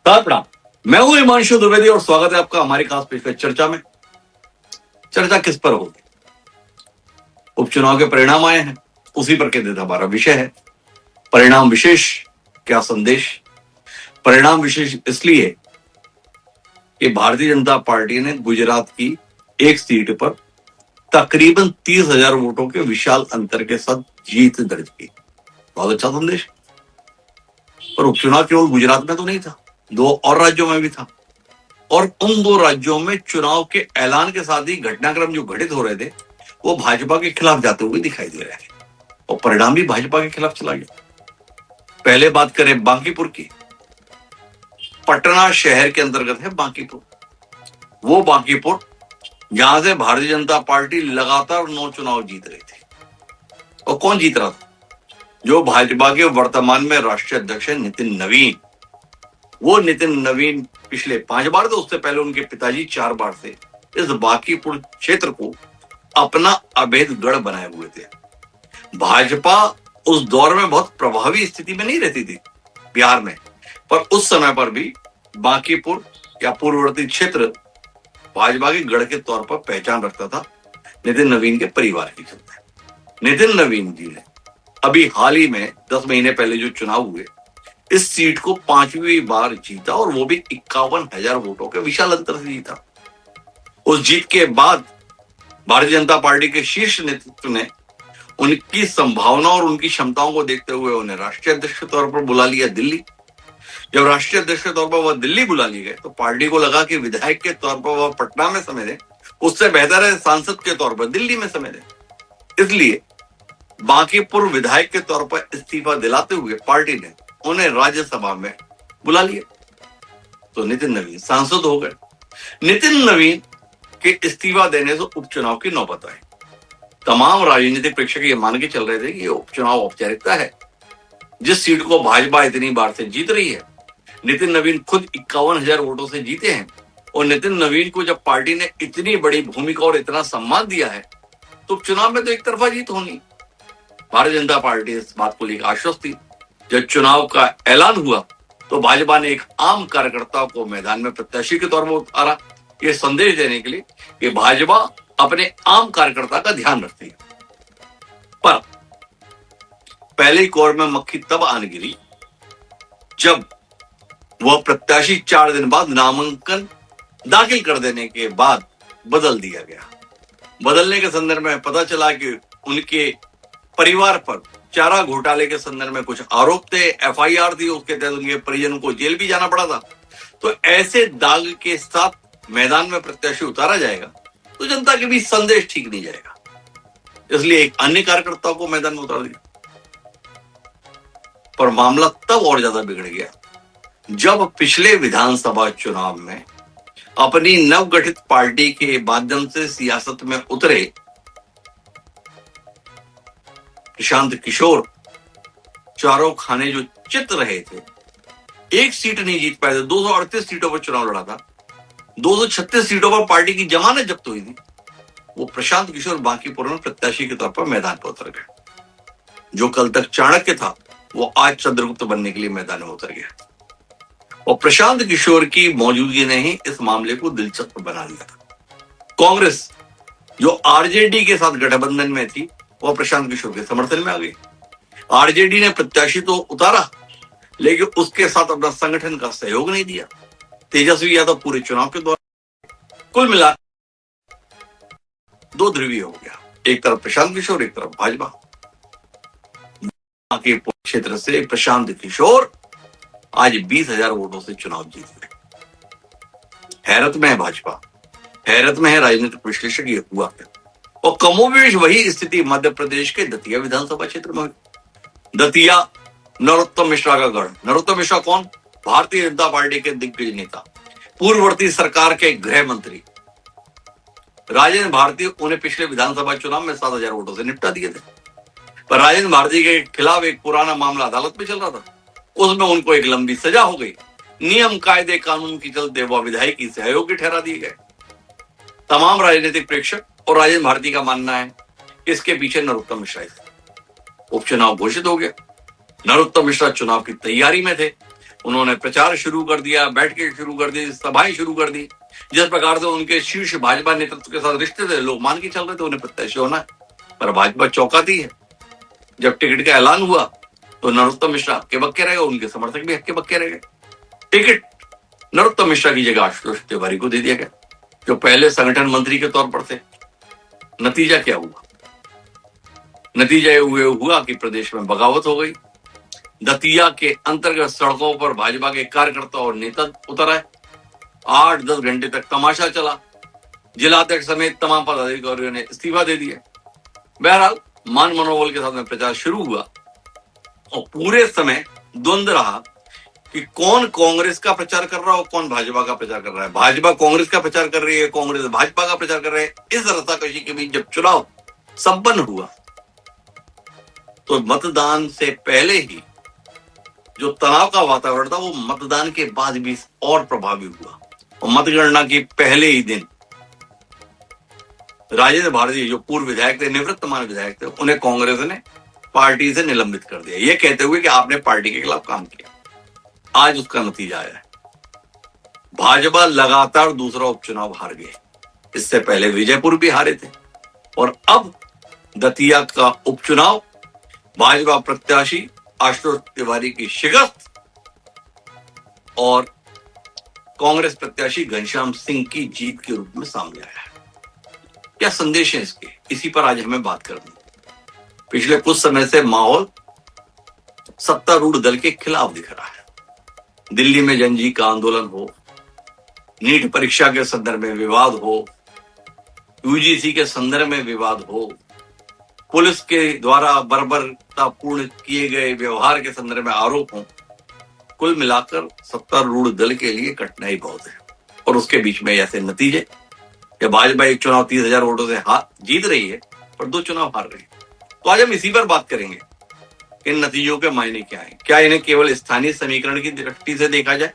प्रणाम। मैं हूं हिमांशु द्विवेदी और स्वागत है आपका हमारी खास पेशकश चर्चा में। चर्चा किस पर होगी? उपचुनाव के परिणाम आए हैं, उसी पर केंद्रित हमारा विषय है। परिणाम विशेष, क्या संदेश? परिणाम विशेष इसलिए कि भारतीय जनता पार्टी ने गुजरात की एक सीट पर तकरीबन 30,000 वोटों के विशाल अंतर के साथ जीत दर्ज की। बहुत अच्छा संदेश। पर उपचुनाव केवल गुजरात में तो नहीं था, 2 और राज्यों में भी था। और उन 2 राज्यों में चुनाव के ऐलान के साथ ही घटनाक्रम जो घटित हो रहे थे वो भाजपा के खिलाफ जाते हुए दिखाई दे रहे थे और परिणाम भी भाजपा के खिलाफ चला गया। पहले बात करें बांकीपुर की। पटना शहर के अंतर्गत है बांकीपुर। वो बांकीपुर जहां से भारतीय जनता पार्टी लगातार 9 चुनाव जीत रही थी। और कौन जीत रहा था? जो भाजपा के वर्तमान में राष्ट्रीय अध्यक्ष है नितिन नवीन। वो नितिन नवीन पिछले 5 बार थे, उससे पहले उनके पिताजी 4 बार थे। इस बांकीपुर क्षेत्र को अपना अवैध गढ़ बनाए हुए थे। भाजपा उस दौर में बहुत प्रभावी स्थिति में नहीं रहती थी बिहार में, पर उस समय पर भी बांकीपुर या पूर्ववर्ती क्षेत्र भाजपा के गढ़ के तौर पर पहचान रखता था नितिन नवीन के परिवार के चलते। नितिन नवीन जी ने अभी हाल ही में 10 महीने पहले जो चुनाव हुए, इस सीट को 5वीं बार जीता और वो भी 51,000 वोटों के विशाल अंतर से जीता। उस जीत के बाद भारतीय जनता पार्टी के शीर्ष नेतृत्व ने उनकी संभावना और उनकी क्षमताओं को देखते हुए उन्हें राष्ट्रीय अध्यक्ष के तौर पर बुला लिया दिल्ली। जब राष्ट्रीय अध्यक्ष के तौर पर वह दिल्ली बुला लिए गए तो पार्टी को लगा कि विधायक के तौर पर वह पटना में समय दें, उससे बेहतर है सांसद के तौर पर दिल्ली में समय दें। इसलिए बांकीपुर विधायक के तौर पर इस्तीफा दिलाते हुए पार्टी ने उन्हें राज्यसभा में बुला लिया। तो नितिन नवीन सांसद हो गए। नितिन नवीन के इस्तीफा देने से उपचुनाव की नौबत आई। तमाम राजनीतिक प्रेक्षक ये मान के चल रहे थे कि ये उपचुनाव औपचारिकता है। जिस सीट को भाजपा इतनी बार से जीत रही है, नितिन नवीन खुद 51,000 वोटों से जीते हैं और नितिन नवीन को जब पार्टी ने इतनी बड़ी भूमिका और इतना सम्मान दिया है तो उपचुनाव में तो एक तरफा जीत होनी। भारतीय जनता पार्टी इस बात को लेकर आश्वस्त थी। जब चुनाव का ऐलान हुआ तो भाजपा ने एक आम कार्यकर्ता को मैदान में प्रत्याशी के तौर पर उतारा, ये संदेश देने के लिए कि भाजपा अपने आम कार्यकर्ता का ध्यान रखती है। पर पहले कोर में मक्खी तब आन गिरी जब वह प्रत्याशी 4 दिन बाद नामांकन दाखिल कर देने के बाद बदल दिया गया। बदलने के संदर्भ में पता चला कि उनके परिवार पर चारा घोटाले के संदर्भ में कुछ आरोप थे, FIR थी, उसके तहत उनके परिजनों को जेल भी जाना पड़ा था। तो ऐसे दाग के साथ मैदान में प्रत्याशी उतारा जाएगा तो जनता के बीच संदेश ठीक नहीं जाएगा। इसलिए एक अन्य कार्यकर्ता को मैदान में उतार दिया। पर मामला तब और ज्यादा बिगड़ गया जब पिछले विधानसभा चुनाव में अपनी नवगठित पार्टी के माध्यम से सियासत में उतरे प्रशांत किशोर चारों खाने जो चित रहे थे, एक सीट नहीं जीत पाए थे। 238 सीटों पर चुनाव लड़ा था, 236 सीटों पर पार्टी की जमानत जब्त हुई थी। वो प्रशांत किशोर बांकीपुर में प्रत्याशी के तौर पर मैदान पर उतर गए। जो कल तक चाणक्य था वो आज चंद्रगुप्त बनने के लिए मैदान में उतर गया। और प्रशांत किशोर की मौजूदगी ने ही इस मामले को दिलचस्प बना दिया था। कांग्रेस जो आरजेडी के साथ गठबंधन में थी वह प्रशांत किशोर के समर्थन में आ गई। आरजेडी ने प्रत्याशी तो उतारा लेकिन उसके साथ अपना संगठन का सहयोग नहीं दिया। तेजस्वी यादव पूरे चुनाव के दौरान कुल मिलाकर 2 ध्रुवीय हो गया, एक तरफ प्रशांत किशोर, एक तरफ भाजपा। क्षेत्र से प्रशांत किशोर आज 20,000 वोटों से चुनाव जीत गए। हैरत में है भाजपा, हैरत में है राजनीतिक विश्लेषक ये हुआ है। और कमोबेश वही स्थिति मध्य प्रदेश के दतिया विधानसभा क्षेत्र में। दतिया नरोत्तम मिश्रा का गढ़। नरोत्तम मिश्रा कौन? भारतीय जनता पार्टी के दिग्गज नेता, पूर्ववर्ती सरकार के गृह मंत्री। राजेंद्र भारती उन्हें पिछले विधानसभा चुनाव में 7,000 वोटों से निपटा दिए थे। पर राजेंद्र भारती के खिलाफ एक पुराना मामला अदालत में चल रहा था, उसमें उनको एक लंबी सजा हो गई। नियम कायदे कानून के चलते वह विधायकी से अयोग्य ठहरा दिए गए। तमाम राजनीतिक प्रेक्षक और राजेंद्र भारती का मानना है इसके पीछे नरोत्तम मिश्रा थे। उपचुनाव घोषित हो गया। नरोत्तम मिश्रा चुनाव की तैयारी में थे। उन्होंने प्रचार शुरू कर दिया, बैठकें शुरू कर दी, सभाएं शुरू कर दी। जिस प्रकार से उनके शीर्ष भाजपा नेतृत्व के साथ रिश्ते थे, लोग मान के चल रहे थे उन्हें प्रत्याशी होना है। पर भाजपा चौंकाती है। जब टिकट का ऐलान हुआ तो नरोत्तम मिश्रा हक्के बक्के रह गए, उनके समर्थक भी हक्के बक्के रह गए। टिकट नरोत्तम मिश्रा की जगह आशुतोष तिवारी को दे दिया गया, जो पहले संगठन मंत्री के तौर पर थे। नतीजा क्या हुआ? नतीजा ये हुआ कि प्रदेश में बगावत हो गई। दतिया के अंतर्गत सड़कों पर भाजपा के कार्यकर्ता और नेता उतर आए। 8-10 घंटे तक तमाशा चला। जिलाध्यक्ष समेत तमाम पदाधिकारियों ने इस्तीफा दे दिया। बहरहाल मान मनोबल के साथ में प्रचार शुरू हुआ और पूरे समय द्वंद्व रहा कि कौन कांग्रेस का प्रचार कर रहा है और कौन भाजपा का प्रचार कर रहा है। भाजपा कांग्रेस का प्रचार कर रही है, कांग्रेस भाजपा का प्रचार कर रहे हैं। इस रस्साकशी के बीच जब चुनाव संपन्न हुआ तो मतदान से पहले ही जो तनाव का वातावरण था वो मतदान के बाद भी और प्रभावी हुआ। और मतगणना के पहले ही दिन राजेंद्र भारती, जो पूर्व विधायक थे, निवृत्तमान विधायक थे, उन्हें कांग्रेस ने पार्टी से निलंबित कर दिया, ये कहते हुए कि आपने पार्टी के खिलाफ काम किया। आज उसका नतीजा आया है। भाजपा लगातार दूसरा उपचुनाव हार गए। इससे पहले विजयपुर भी हारे थे और अब दतिया का उपचुनाव भाजपा प्रत्याशी आशुतोष तिवारी की शिकस्त और कांग्रेस प्रत्याशी घनश्याम सिंह की जीत के रूप में सामने आया है। क्या संदेश है इसके? इसी पर आज हमें बात करनी है। पिछले कुछ समय से माहौल सत्तारूढ़ दल के खिलाफ दिख रहा है। दिल्ली में जनजी का आंदोलन हो, नीट परीक्षा के संदर्भ में विवाद हो, यूजीसी के संदर्भ में विवाद हो, पुलिस के द्वारा बर्बरतापूर्ण किए गए व्यवहार के संदर्भ में आरोप हो, कुल मिलाकर सत्तारूढ़ दल के लिए कठिनाई बहुत है। और उसके बीच में ऐसे नतीजे कि भाजपा एक चुनाव 30,000 वोटों से जीत रही है पर 2 चुनाव हार रही है। तो आज हम इसी पर बात करेंगे। इन नतीजों के मायने क्या है? क्या इन्हें केवल स्थानीय समीकरण की दृष्टि से देखा जाए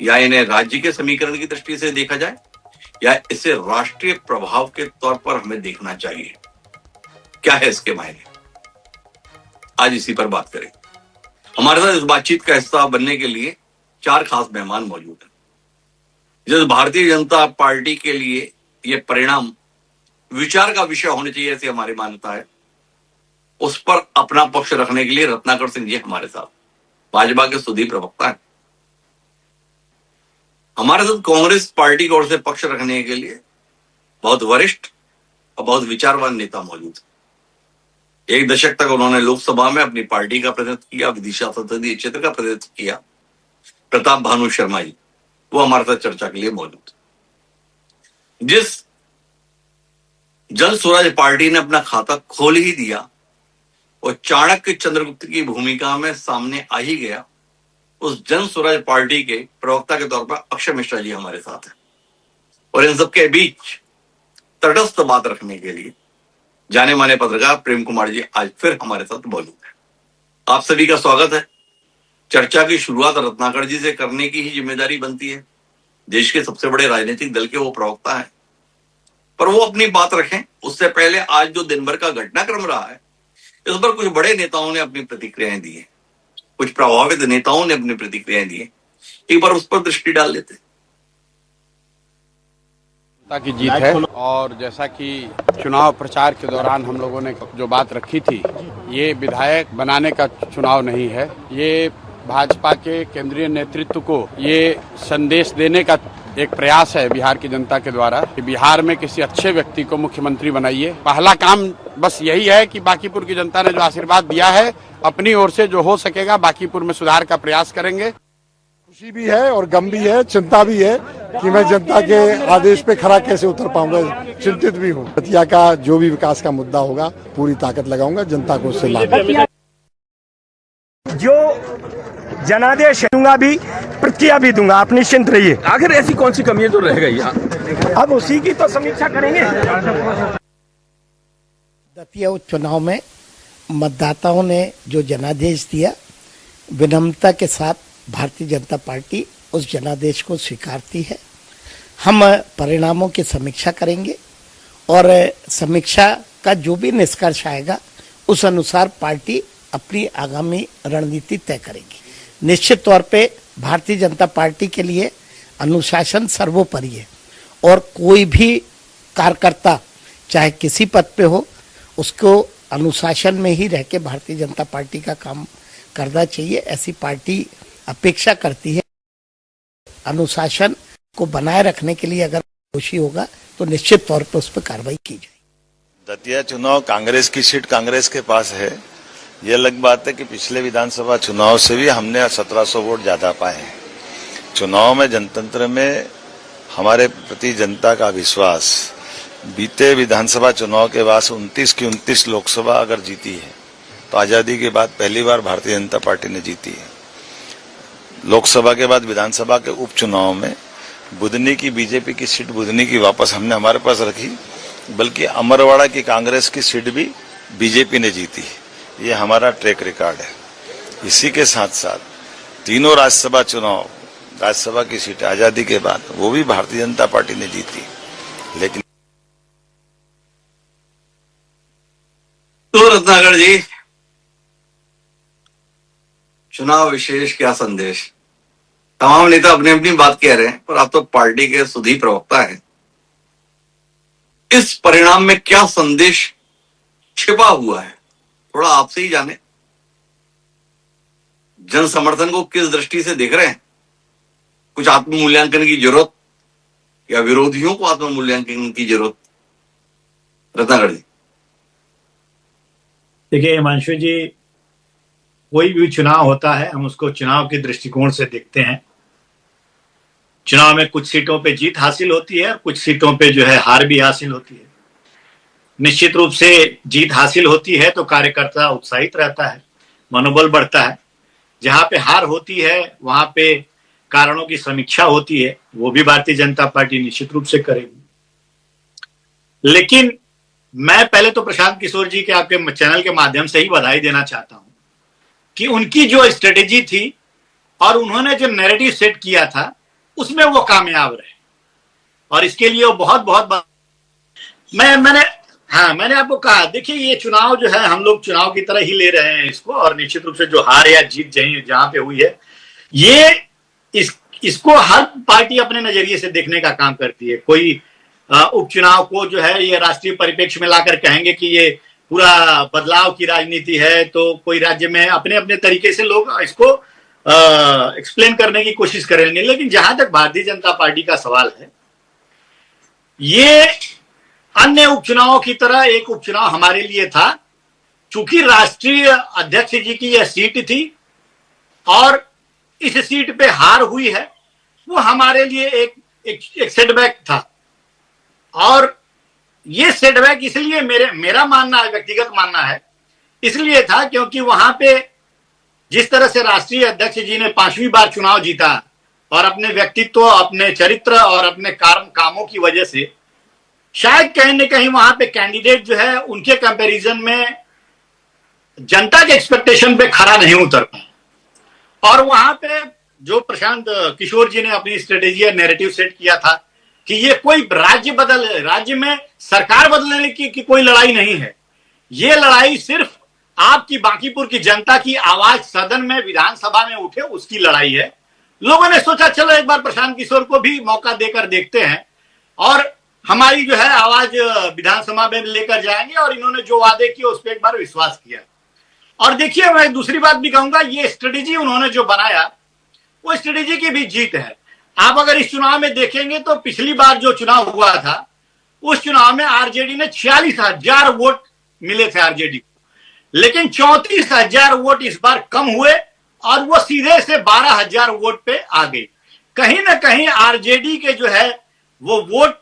या इन्हें राज्य के समीकरण की दृष्टि से देखा जाए या इसे राष्ट्रीय प्रभाव के तौर पर हमें देखना चाहिए? क्या है इसके मायने? आज इसी पर बात करें। हमारे साथ इस बातचीत का हिस्सा बनने के लिए 4 खास मेहमान मौजूद हैं। जिस भारतीय जनता पार्टी के लिए यह परिणाम विचार का विषय होने चाहिए, ऐसी हमारी मान्यता है, उस पर अपना पक्ष रखने के लिए रत्नाकर सिंह जी हमारे साथ, भाजपा के सुधीर प्रवक्ता हैं। हमारे साथ कांग्रेस पार्टी की ओर से पक्ष रखने के लिए बहुत वरिष्ठ और बहुत विचारवान नेता मौजूद हैं। 1 दशक तक उन्होंने लोकसभा में अपनी पार्टी का प्रतिनिधित्व किया, विदिशा संसदीय क्षेत्र का प्रतिनिधित्व किया। प्रताप भानु शर्मा जी, वो हमारे साथ चर्चा के लिए मौजूद। जिस जन स्वराज पार्टी ने अपना खाता खोल ही दिया और चाणक्य चंद्रगुप्त की भूमिका में सामने आ ही गया, उस जन स्वराज पार्टी के प्रवक्ता के तौर पर अक्षय मिश्रा जी हमारे साथ हैं। और इन सबके बीच तटस्थ बात रखने के लिए जाने माने पत्रकार प्रेम कुमार जी आज फिर हमारे साथ मौजूद है। आप सभी का स्वागत है। चर्चा की शुरुआत रत्नाकर जी से करने की ही जिम्मेदारी बनती है। देश के सबसे बड़े राजनीतिक दल के वो प्रवक्ता है, पर वो अपनी बात रखें उससे पहले आज जो दिन भर का घटनाक्रम रहा है, इस पर कुछ बड़े नेताओं ने अपनी प्रतिक्रियाएं दी है, कुछ प्रभावित नेताओं ने अपनी प्रतिक्रियाएं दी है। एक बार उस पर दृष्टि डाल लेते हैं। की जीत है और जैसा कि चुनाव प्रचार के दौरान हम लोगों ने जो बात रखी थी, ये विधायक बनाने का चुनाव नहीं है। ये भाजपा के केंद्रीय नेतृत्व को ये संदेश देने का एक प्रयास है बिहार की जनता के द्वारा कि बिहार में किसी अच्छे व्यक्ति को मुख्यमंत्री बनाइए। पहला काम बस यही है कि बांकीपुर की जनता ने जो आशीर्वाद दिया है, अपनी ओर से जो हो सकेगा बांकीपुर में सुधार का प्रयास करेंगे। खुशी भी है और गम भी है, चिंता भी है कि मैं जनता के आदेश पे खरा कैसे उतर पाऊंगा। चिंतित भी हूँ। दतिया का जो भी विकास का मुद्दा होगा पूरी ताकत लगाऊंगा, जनता को उससे लाभ। जो जनादेश दूंगा भी, प्रतिक्रिया भी दूंगा, आप निश्चिंत रहिए। आखिर ऐसी कौन सी कमी है जो रह गई? अब उसी की तो समीक्षा करेंगे। दतिया उपचुनाव में मतदाताओं ने जो जनादेश दिया, विनम्रता के साथ भारतीय जनता पार्टी उस जनादेश को स्वीकारती है। हम परिणामों की समीक्षा करेंगे और समीक्षा का जो भी निष्कर्ष आएगा उस अनुसार पार्टी अपनी आगामी रणनीति तय करेगी। निश्चित तौर पे भारतीय जनता पार्टी के लिए अनुशासन सर्वोपरि है और कोई भी कार्यकर्ता चाहे किसी पद पे हो उसको अनुशासन में ही रह के भारतीय जनता पार्टी का काम करना चाहिए। ऐसी पार्टी अपेक्षा करती है। अनुशासन को बनाए रखने के लिए अगर दोषी होगा तो निश्चित तौर पर उस पर कार्रवाई की जाए। दतिया चुनाव कांग्रेस की सीट कांग्रेस के पास है। ये अलग बात है कि पिछले विधानसभा चुनाव से भी हमने 1700 वोट ज्यादा पाए हैं। चुनाव में जनतंत्र में हमारे प्रति जनता का विश्वास, बीते विधानसभा चुनाव के बाद 29 की 29 लोकसभा अगर जीती है तो आजादी के बाद पहली बार भारतीय जनता पार्टी ने जीती है। लोकसभा के बाद विधानसभा के उपचुनाव में बुधनी की बीजेपी की सीट बुधनी की वापस हमने हमारे पास रखी, बल्कि अमरवाड़ा की कांग्रेस की सीट भी बीजेपी ने जीती। ये हमारा ट्रैक रिकॉर्ड है। इसी के साथ साथ तीनों राज्यसभा चुनाव, राज्यसभा की सीट आजादी के बाद वो भी भारतीय जनता पार्टी ने जीती। लेकिन तो रत्नाकर जी, चुनाव विशेष क्या संदेश? तमाम नेता अपनी अपनी बात कह रहे हैं, पर आप तो पार्टी के सुधी प्रवक्ता हैं। इस परिणाम में क्या संदेश छिपा हुआ है, थोड़ा आपसे ही जाने। जन समर्थन को किस दृष्टि से देख रहे हैं? कुछ आत्ममूल्यांकन की जरूरत या विरोधियों को आत्ममूल्यांकन की जरूरत? रत्नाकर जी। देखिए हिमांशु जी, कोई भी चुनाव होता है हम उसको चुनाव के दृष्टिकोण से देखते हैं। चुनाव में कुछ सीटों पे जीत हासिल होती है और कुछ सीटों पे जो है हार भी हासिल होती है। निश्चित रूप से जीत हासिल होती है तो कार्यकर्ता उत्साहित रहता है, मनोबल बढ़ता है। जहां पे हार होती है वहां पे कारणों की समीक्षा होती है, वो भी भारतीय जनता पार्टी निश्चित रूप से करेगी। लेकिन मैं पहले तो प्रशांत किशोर जी के आपके चैनल के माध्यम से ही बधाई देना चाहता हूं कि उनकी जो स्ट्रेटेजी थी और उन्होंने जो नैरेटिव सेट किया था उसमें वो कामयाब रहे, और इसके लिए वो बहुत मैंने आपको कहा, देखिए ये चुनाव जो है हम लोग चुनाव की तरह ही ले रहे हैं इसको, और निश्चित रूप से जो हार या जीत जहां पे हुई है ये इसको हर पार्टी अपने नजरिए से देखने का काम करती है। कोई उपचुनाव को जो है ये राष्ट्रीय परिप्रेक्ष्य में लाकर कहेंगे कि ये पूरा बदलाव की राजनीति है, तो कोई राज्य में अपने अपने तरीके से लोग इसको एक्सप्लेन करने की कोशिश करेंगे। लेकिन जहां तक भारतीय जनता पार्टी का सवाल है, ये अन्य उपचुनावों की तरह एक उपचुनाव हमारे लिए था। चूंकि राष्ट्रीय अध्यक्ष जी की यह सीट थी और इस सीट पे हार हुई है, वो हमारे लिए एक सेटबैक था। और ये सेटबैक इसलिए मेरा मानना है, व्यक्तिगत मानना है, इसलिए था क्योंकि वहां पे जिस तरह से राष्ट्रीय अध्यक्ष जी ने 5वीं बार चुनाव जीता और अपने व्यक्तित्व, अपने चरित्र और अपने कामों की वजह से शायद कहीं न कहीं वहां पे कैंडिडेट जो है उनके कंपैरिजन में जनता के एक्सपेक्टेशन पे खरा नहीं उतर पाया। और वहां पे जो प्रशांत किशोर जी ने अपनी स्ट्रेटेजी या नैरेटिव सेट किया था कि ये कोई राज्य में सरकार बदलने की कोई लड़ाई नहीं है, ये लड़ाई सिर्फ आपकी बांकीपुर की जनता की आवाज सदन में, विधानसभा में उठे उसकी लड़ाई है। लोगों ने सोचा चलो एक बार प्रशांत किशोर को भी मौका देकर देखते हैं और हमारी जो है आवाज विधानसभा में लेकर जाएंगे, और इन्होंने जो वादे किए उस पर एक बार विश्वास किया। और देखिए मैं दूसरी बात भी कहूंगा, ये स्ट्रेटेजी उन्होंने जो बनाया वो स्ट्रेटेजी की भी जीत है। आप अगर इस चुनाव में देखेंगे तो पिछली बार जो चुनाव हुआ था उस चुनाव में आरजेडी ने 46,000 वोट मिले थे आरजेडी को, लेकिन 34,000 वोट इस बार कम हुए और वो सीधे से 12,000 वोट पे आ गई। कहीं ना कहीं आरजेडी के जो है वो वोट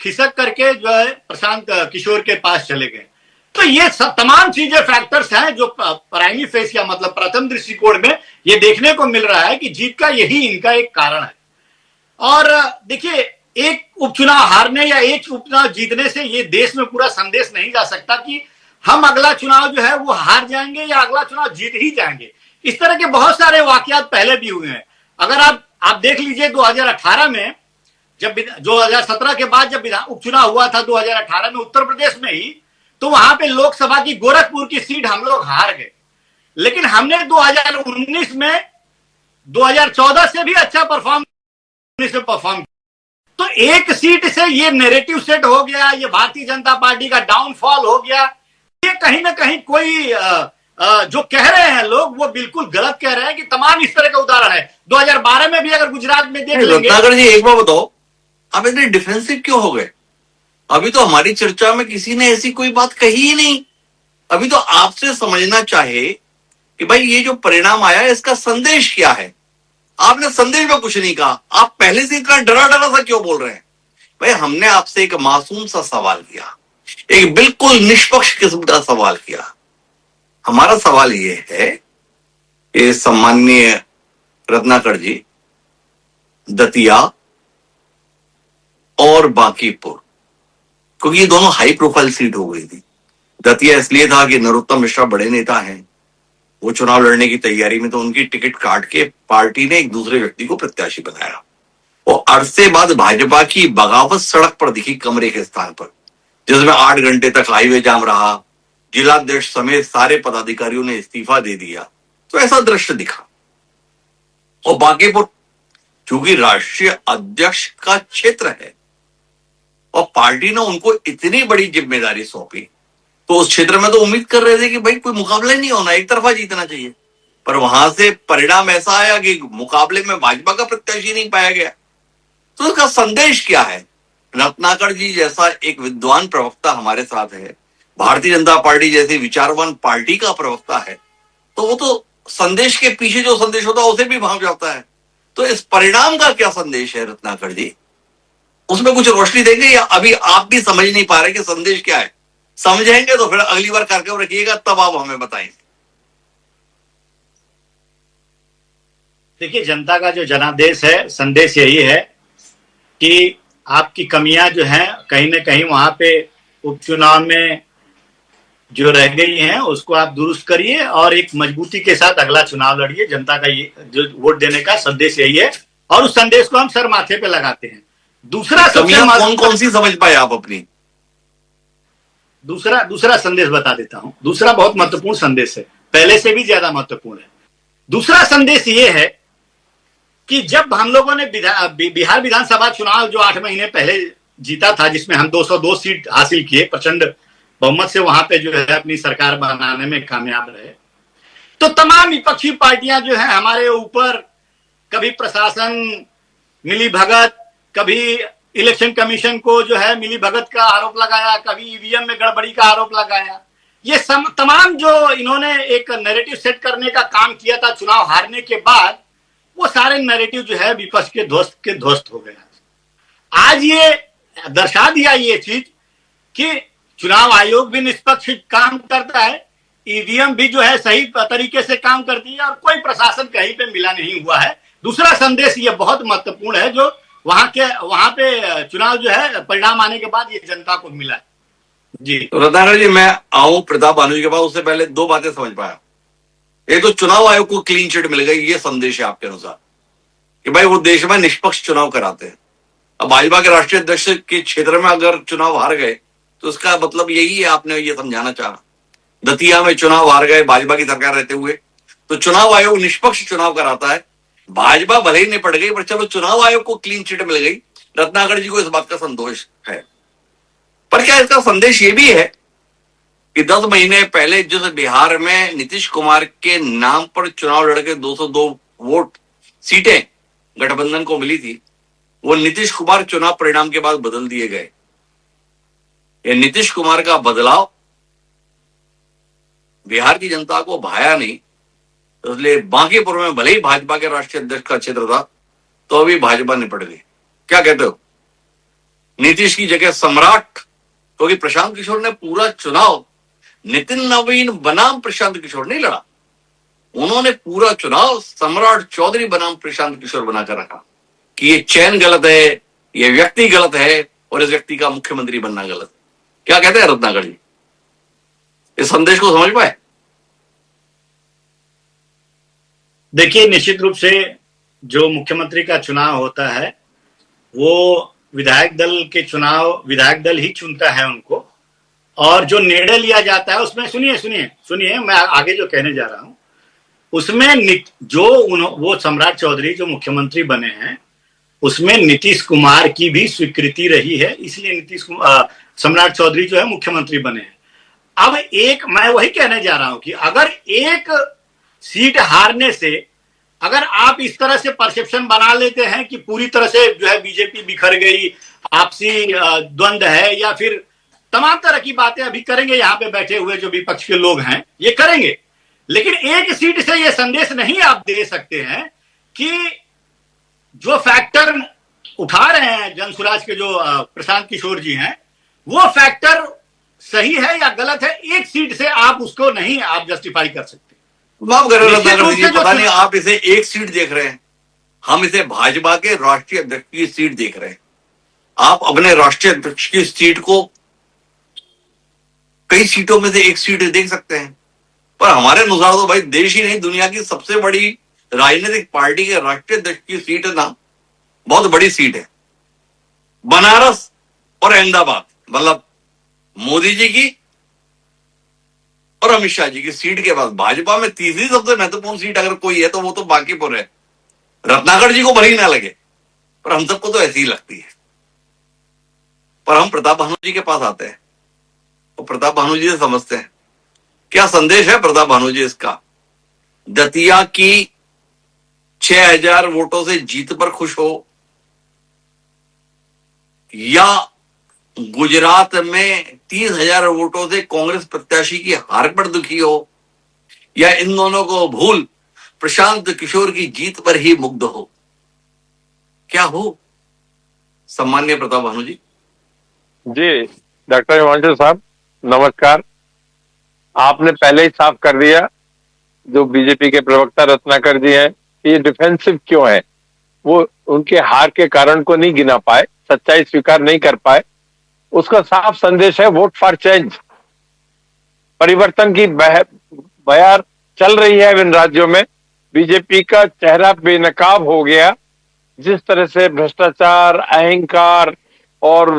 खिसक करके जो है प्रशांत किशोर के पास चले गए। तो ये सब तमाम चीजें फैक्टर्स हैं जो प्राइमरी फेस या मतलब प्रथम दृष्टिकोण में ये देखने को मिल रहा है कि जीत का यही इनका एक कारण है। और देखिए एक उपचुनाव हारने या एक उपचुनाव जीतने से ये देश में पूरा संदेश नहीं जा सकता कि हम अगला चुनाव जो है वो हार जाएंगे या अगला चुनाव जीत ही जाएंगे। इस तरह के बहुत सारे वाकयात पहले भी हुए हैं। अगर आप देख लीजिए 2018 में, जब 2017 के बाद जब उपचुनाव हुआ था 2018 में उत्तर प्रदेश में ही, तो वहां पे लोकसभा की गोरखपुर की सीट हम लोग हार गए। लेकिन हमने 2019 में 2014 से भी अच्छा परफॉर्म तो एक सीट से ये नैरेटिव सेट हो गया, ये भारतीय जनता पार्टी का डाउनफॉल हो गया। ये कहीं ना कहीं कोई जो कह रहे हैं लोग वो बिल्कुल गलत कह रहे हैं कि तमाम इस तरह का उदाहरण है। 2012 में भी अगर गुजरात में देख लेंगे। रत्नाकर जी एक बार बताओ, आप इतने डिफेंसिव क्यों हो गए? अभी तो हमारी चर्चा में किसी ने ऐसी कोई बात कही ही नहीं। अभी तो आपसे समझना चाहे कि भाई ये जो परिणाम आया है इसका संदेश क्या है। आपने संदेश में कुछ नहीं कहा, आप पहले से इतना डरा डरा सा क्यों बोल रहे हैं? भाई हमने आपसे एक मासूम सा सवाल किया, एक बिल्कुल निष्पक्ष किस्म का सवाल किया। हमारा सवाल ये है कि सम्माननीय रत्नाकर जी, दतिया और बांकीपुर, क्योंकि ये दोनों हाई प्रोफाइल सीट हो गई थी। दतिया इसलिए था कि नरोत्तम मिश्रा बड़े नेता हैं, वो चुनाव लड़ने की तैयारी में, तो उनकी टिकट काट के पार्टी ने एक दूसरे व्यक्ति को प्रत्याशी बनाया। और अरसे बाद भाजपा की बगावत सड़क पर दिखी कमरे के स्थान पर, जिसमें 8 घंटे तक हाईवे जाम रहा, जिलाध्यक्ष समेत सारे पदाधिकारियों ने इस्तीफा दे दिया। तो ऐसा दृश्य दिखा। और बांकीपुर चूंकि राष्ट्रीय अध्यक्ष का क्षेत्र है और पार्टी ने उनको इतनी बड़ी जिम्मेदारी सौंपी, तो उस क्षेत्र में तो उम्मीद कर रहे थे कि भाई कोई मुकाबला ही नहीं होना, एक तरफा जीतना चाहिए। पर वहां से परिणाम ऐसा आया कि मुकाबले में भाजपा का प्रत्याशी नहीं पाया गया। तो उसका संदेश क्या है? रत्नाकर जी जैसा एक विद्वान प्रवक्ता हमारे साथ है, भारतीय जनता पार्टी जैसी विचारवान पार्टी का प्रवक्ता है, तो वो तो संदेश के पीछे जो संदेश होता है उसे भी भांप जाता है। तो इस परिणाम का क्या संदेश है रत्नाकर जी? उसमें कुछ रोशनी देंगे या अभी आप भी समझ नहीं पा रहे कि संदेश क्या है? समझेंगे तो फिर अगली बार कार्यक्रम रखिएगा, तब आप हमें बताएंगे। देखिए, जनता का जो जनादेश है, संदेश यही है कि आपकी कमियां जो हैं कहीं ना कहीं वहां पे उपचुनाव में जो रह गई हैं उसको आप दुरुस्त करिए और एक मजबूती के साथ अगला चुनाव लड़िए। जनता का ये जो वोट देने का संदेश यही है और उस संदेश को हम सर माथे पे लगाते हैं। दूसरा कौन कौन सी समझ पाए आप अपनी? दूसरा संदेश बता देता हूं। दूसरा बहुत महत्वपूर्ण संदेश है, पहले से भी ज्यादा महत्वपूर्ण है। दूसरा संदेश ये है कि जब हम लोगों ने बिहार विधानसभा चुनाव जो 8 महीने पहले जीता था, जिसमें हम 202 सीट हासिल किए, प्रचंड बहुमत से वहां पे जो है अपनी सरकार बनाने में कामयाब रहे, तो तमाम विपक्षी पार्टियां जो है हमारे ऊपर कभी प्रशासन मिली भगत, कभी इलेक्शन कमीशन को जो है मिली भगत का आरोप लगाया, कभी ईवीएम में गड़बड़ी का आरोप लगाया। ये तमाम जो इन्होंने एक नैरेटिव सेट करने का काम किया था चुनाव हारने के बाद, वो सारे नैरेटिव जो है विपक्ष के ध्वस्त हो गया। आज ये दर्शा दिया ये चीज कि चुनाव आयोग भी निष्पक्ष काम करता है, ईवीएम भी जो है सही तरीके से काम करती है और कोई प्रशासन कहीं पे मिला नहीं हुआ है। दूसरा संदेश ये बहुत महत्वपूर्ण है जो वहां पे चुनाव जो है परिणाम आने के बाद ये जनता को मिला है। जी तो रत्नाकर जी, मैं आऊं प्रताप भानु जी के पास, उससे पहले 2 बातें समझ पाया। एक तो चुनाव आयोग को क्लीन चिट मिल गई, ये संदेश है आपके अनुसार कि भाई वो देश में निष्पक्ष चुनाव कराते हैं। अब भाजपा के राष्ट्रीय अध्यक्ष के क्षेत्र में अगर चुनाव हार गए तो उसका मतलब यही है, आपने ये समझाना चाहा। दतिया में चुनाव हार गए भाजपा की सरकार रहते हुए, तो चुनाव आयोग निष्पक्ष चुनाव कराता है। भाजपा भले ही निपट गई, पर चलो चुनाव आयोग को क्लीन चिट मिल गई। रत्नाकर जी को इस बात का संतोष है। पर क्या इसका संदेश ये भी है कि 10 महीने पहले जिस बिहार में नीतीश कुमार के नाम पर चुनाव लड़के 202 वोट सीटें गठबंधन को मिली थी, वो नीतीश कुमार चुनाव परिणाम के बाद बदल दिए गए। ये नीतीश कुमार का बदलाव बिहार की जनता को भाया नहीं, इसलिए बांकीपुर में भले ही भाजपा के राष्ट्रीय अध्यक्ष का क्षेत्र था, तो अभी भाजपा निपट गई। क्या कहते हो? नीतीश की जगह सम्राट, क्योंकि प्रशांत किशोर ने पूरा चुनाव नितिन नवीन बनाम प्रशांत किशोर नहीं लड़ा, उन्होंने पूरा चुनाव सम्राट चौधरी बनाम प्रशांत किशोर बनाकर रखा कि ये चयन गलत है, ये व्यक्ति गलत है और इस व्यक्ति का मुख्यमंत्री बनना गलत। क्या कहते हैं रत्नाकर जी, इस संदेश को समझ पाए? देखिए, निश्चित रूप से जो मुख्यमंत्री का चुनाव होता है वो विधायक दल ही चुनता है उनको, और जो निर्णय लिया जाता है उसमें सुनिए मैं आगे जो कहने जा रहा हूं, उसमें वो सम्राट चौधरी जो मुख्यमंत्री बने हैं, उसमें नीतीश कुमार की भी स्वीकृति रही है, इसलिए सम्राट चौधरी जो है मुख्यमंत्री बने हैं। अब मैं वही कहने जा रहा हूं कि अगर एक सीट हारने से अगर आप इस तरह से परसेप्शन बना लेते हैं कि पूरी तरह से जो है बीजेपी बिखर गई, आपसी द्वंद्व है, या फिर तमाम तरह की बातें अभी करेंगे यहाँ पे बैठे हुए जो विपक्ष के लोग हैं, ये करेंगे, लेकिन एक सीट से ये संदेश नहीं आप दे सकते हैं कि जो फैक्टर उठा रहे हैं जनसुराज के जो प्रशांत किशोर जी हैं, वो फैक्टर सही है या गलत है, एक सीट से आप उसको नहीं आप जस्टिफाई कर सकते। माफ करें रत्नाकर जी, पता नहीं आप इसे एक सीट देख रहे हैं, हम इसे भाजपा के राष्ट्रीय अध्यक्ष की सीट देख रहे हैं। आप अपने राष्ट्रीय अध्यक्ष की सीट को कई सीटों में से एक सीट देख सकते हैं, पर हमारे अनुसार तो भाई देश ही नहीं दुनिया की सबसे बड़ी राजनीतिक पार्टी के राष्ट्रीय अध्यक्ष की सीट है ना, बहुत बड़ी सीट है। बनारस और अहमदाबाद, मतलब मोदी जी की और अमित शाह जी की सीट के बाद भाजपा में तीसरी सबसे महत्वपूर्ण सीट अगर कोई है तो वो तो बांकीपुर है। रत्नाकर जी को भले ही ना लगे, पर हम सबको तो ऐसी ही लगती है। पर हम प्रताप भानु जी के पास आते हैं और प्रताप भानु जी से समझते हैं क्या संदेश है प्रताप भानु जी इसका। दतिया की 6000 वोटों से जीत पर खुश हो, या गुजरात में 30,000 वोटों से कांग्रेस प्रत्याशी की हार पर दुखी हो, या इन दोनों को भूल प्रशांत किशोर की जीत पर ही मुग्ध हो, क्या हो सम्मान्य प्रताप भानु जी? जी डॉक्टर हिमांशु साहब नमस्कार। आपने पहले ही साफ कर दिया, जो बीजेपी के प्रवक्ता रत्नाकर जी हैं, ये डिफेंसिव क्यों है, वो उनके हार के कारण को नहीं गिना पाए, सच्चाई स्वीकार नहीं कर पाए। उसका साफ संदेश है वोट फॉर चेंज। परिवर्तन की बयार चल रही है इन राज्यों में। बीजेपी का चेहरा बेनकाब हो गया। जिस तरह से भ्रष्टाचार, अहंकार और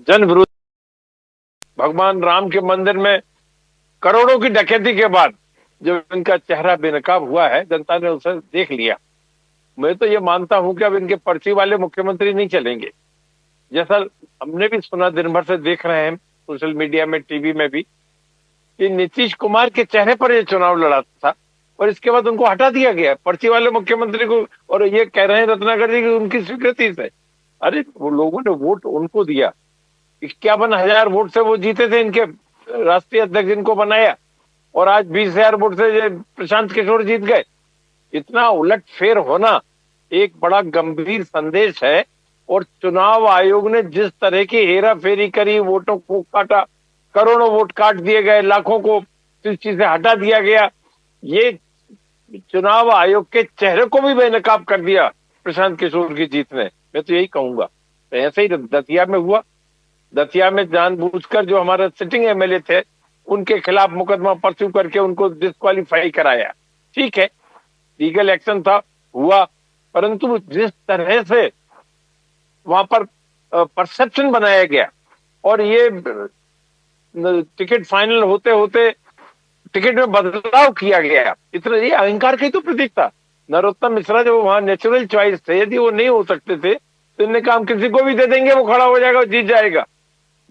जन विरोध, भगवान राम के मंदिर में करोड़ों की डकैती के बाद जो इनका चेहरा बेनकाब हुआ है, जनता ने उसे देख लिया। मैं तो ये मानता हूं कि अब इनके पर्ची वाले मुख्यमंत्री नहीं चलेंगे। जैसा हमने भी सुना, दिन भर से देख रहे हैं सोशल मीडिया में, टीवी में भी, कि नीतीश कुमार के चेहरे पर यह चुनाव लड़ा था और इसके बाद उनको हटा दिया गया पर्ची वाले मुख्यमंत्री को। और ये कह रहे हैं रत्नाकर जी की उनकी स्वीकृति से। अरे वो लोगों ने वोट उनको दिया, 51,000 वोट से वो जीते थे, इनके राष्ट्रीय अध्यक्ष इनको बनाया, और आज 20,000 वोट से प्रशांत किशोर जीत गए। इतना उलट फेर होना एक बड़ा गंभीर संदेश है। और चुनाव आयोग ने जिस तरह की हेरा फेरी करी, वोटों को काटा, करोड़ों वोट काट दिए गए, लाखों को सूची से हटा दिया गया, ये चुनाव आयोग के चेहरे को भी बेनकाब कर दिया प्रशांत किशोर की जीत ने। मैं तो यही कहूंगा। तो ऐसे ही दतिया में हुआ। दतिया में जानबूझकर जो हमारे सिटिंग एमएलए थे, उनके खिलाफ मुकदमा परस्यू करके उनको डिस्क्वालीफाई कराया। ठीक है, लीगल एक्शन था, हुआ, परंतु जिस तरह से वहां पर परसेप्शन बनाया गया और ये टिकट फाइनल होते होते टिकट में बदलाव किया गया, इतना ये अहंकार का ही तो प्रतीक था। नरोत्तम मिश्रा जो वहां नेचुरल चॉइस थे, यदि वो नहीं हो सकते थे तो इन्होंने कहा हम किसी को भी दे देंगे, वो खड़ा हो जाएगा और जीत जाएगा।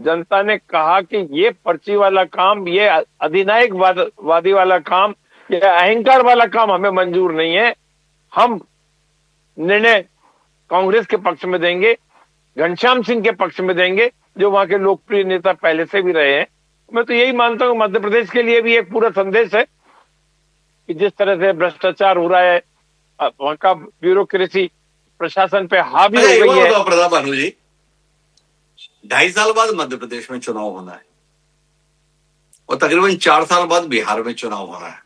जनता ने कहा कि ये पर्ची वाला काम, ये अधिनायक वादी वाला काम, ये अहंकार वाला काम हमें मंजूर नहीं है। हम निर्णय कांग्रेस के पक्ष में देंगे, घनश्याम सिंह के पक्ष में देंगे, जो वहां के लोकप्रिय नेता पहले से भी रहे हैं। मैं तो यही मानता हूं मध्य प्रदेश के लिए भी एक पूरा संदेश है कि जिस तरह से भ्रष्टाचार हो रहा है, वहां का ब्यूरोक्रेसी प्रशासन पे हावी हो गई है। प्रताप भानु जी, 2.5 साल बाद मध्य प्रदेश में चुनाव होना है और तकरीबन 4 साल बाद बिहार में चुनाव होना है,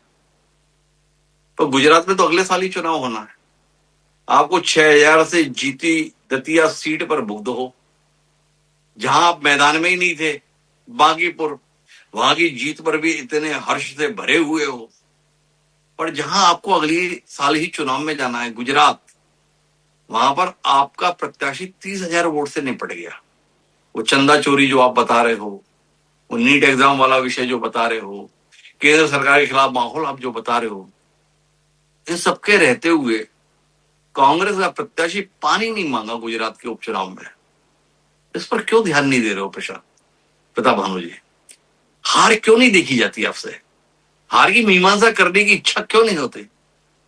तो गुजरात में तो अगले साल ही चुनाव होना है। आपको 6000 से जीती दतिया सीट पर मुग्ध हो, जहां आप मैदान में ही नहीं थे, बांकीपुर, वहां की जीत पर भी इतने हर्ष से भरे हुए हो, पर जहां आपको अगली साल ही चुनाव में जाना है, गुजरात, वहां पर आपका प्रत्याशी 30,000 वोट से निपट गया। वो चंदा चोरी जो आप बता रहे हो, वो नीट एग्जाम वाला विषय जो बता रहे हो, केंद्र सरकार के खिलाफ माहौल आप जो बता रहे हो, इन सबके रहते हुए कांग्रेस का प्रत्याशी पानी नहीं मांगा गुजरात के उपचुनाव में। इस पर क्यों ध्यान नहीं दे रहे हो प्रताप भानु जी? हार क्यों नहीं देखी जाती आपसे? हार की मीमांसा करने की इच्छा क्यों नहीं होती?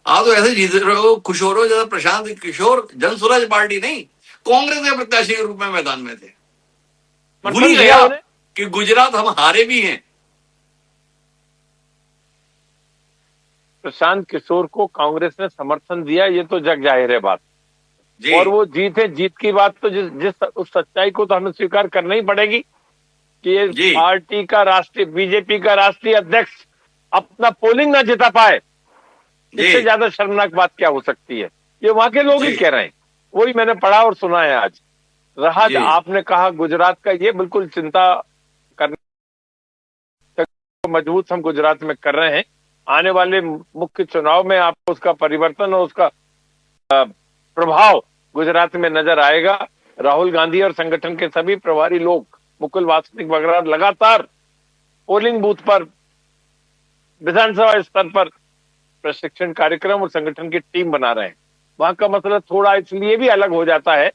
आप तो ऐसे जीत रहे हो, खुश हो रहे हो जैसे प्रशांत किशोर जन स्वराज पार्टी नहीं, कांग्रेस के प्रत्याशी के रूप में मैदान में थे। भूल ही गया कि गुजरात हम हारे भी हैं। प्रशांत किशोर को कांग्रेस ने समर्थन दिया, ये तो जग जाहिर है बात। जी। और वो जीत है, जीत की बात तो जिस उस सच्चाई को तो हमें स्वीकार करना ही पड़ेगी कि ये पार्टी का बीजेपी का राष्ट्रीय अध्यक्ष अपना पोलिंग ना जिता पाए, इससे ज्यादा शर्मनाक बात क्या हो सकती है? ये वहां के लोग ही कह रहे हैं, वही मैंने पढ़ा और सुना है आज। रहा आपने कहा गुजरात का, ये बिल्कुल चिंता करने मजबूत हम गुजरात में कर रहे हैं। आने वाले मुख्य चुनाव में आपको उसका परिवर्तन और उसका प्रभाव गुजरात में नजर आएगा। राहुल गांधी और संगठन के सभी प्रभारी लोग, मुकुल वासनिक वगैरह लगातार पोलिंग बूथ पर, विधानसभा स्तर पर प्रशिक्षण कार्यक्रम और संगठन की टीम बना रहे हैं। वहां का मसला थोड़ा इसलिए भी अलग हो जाता है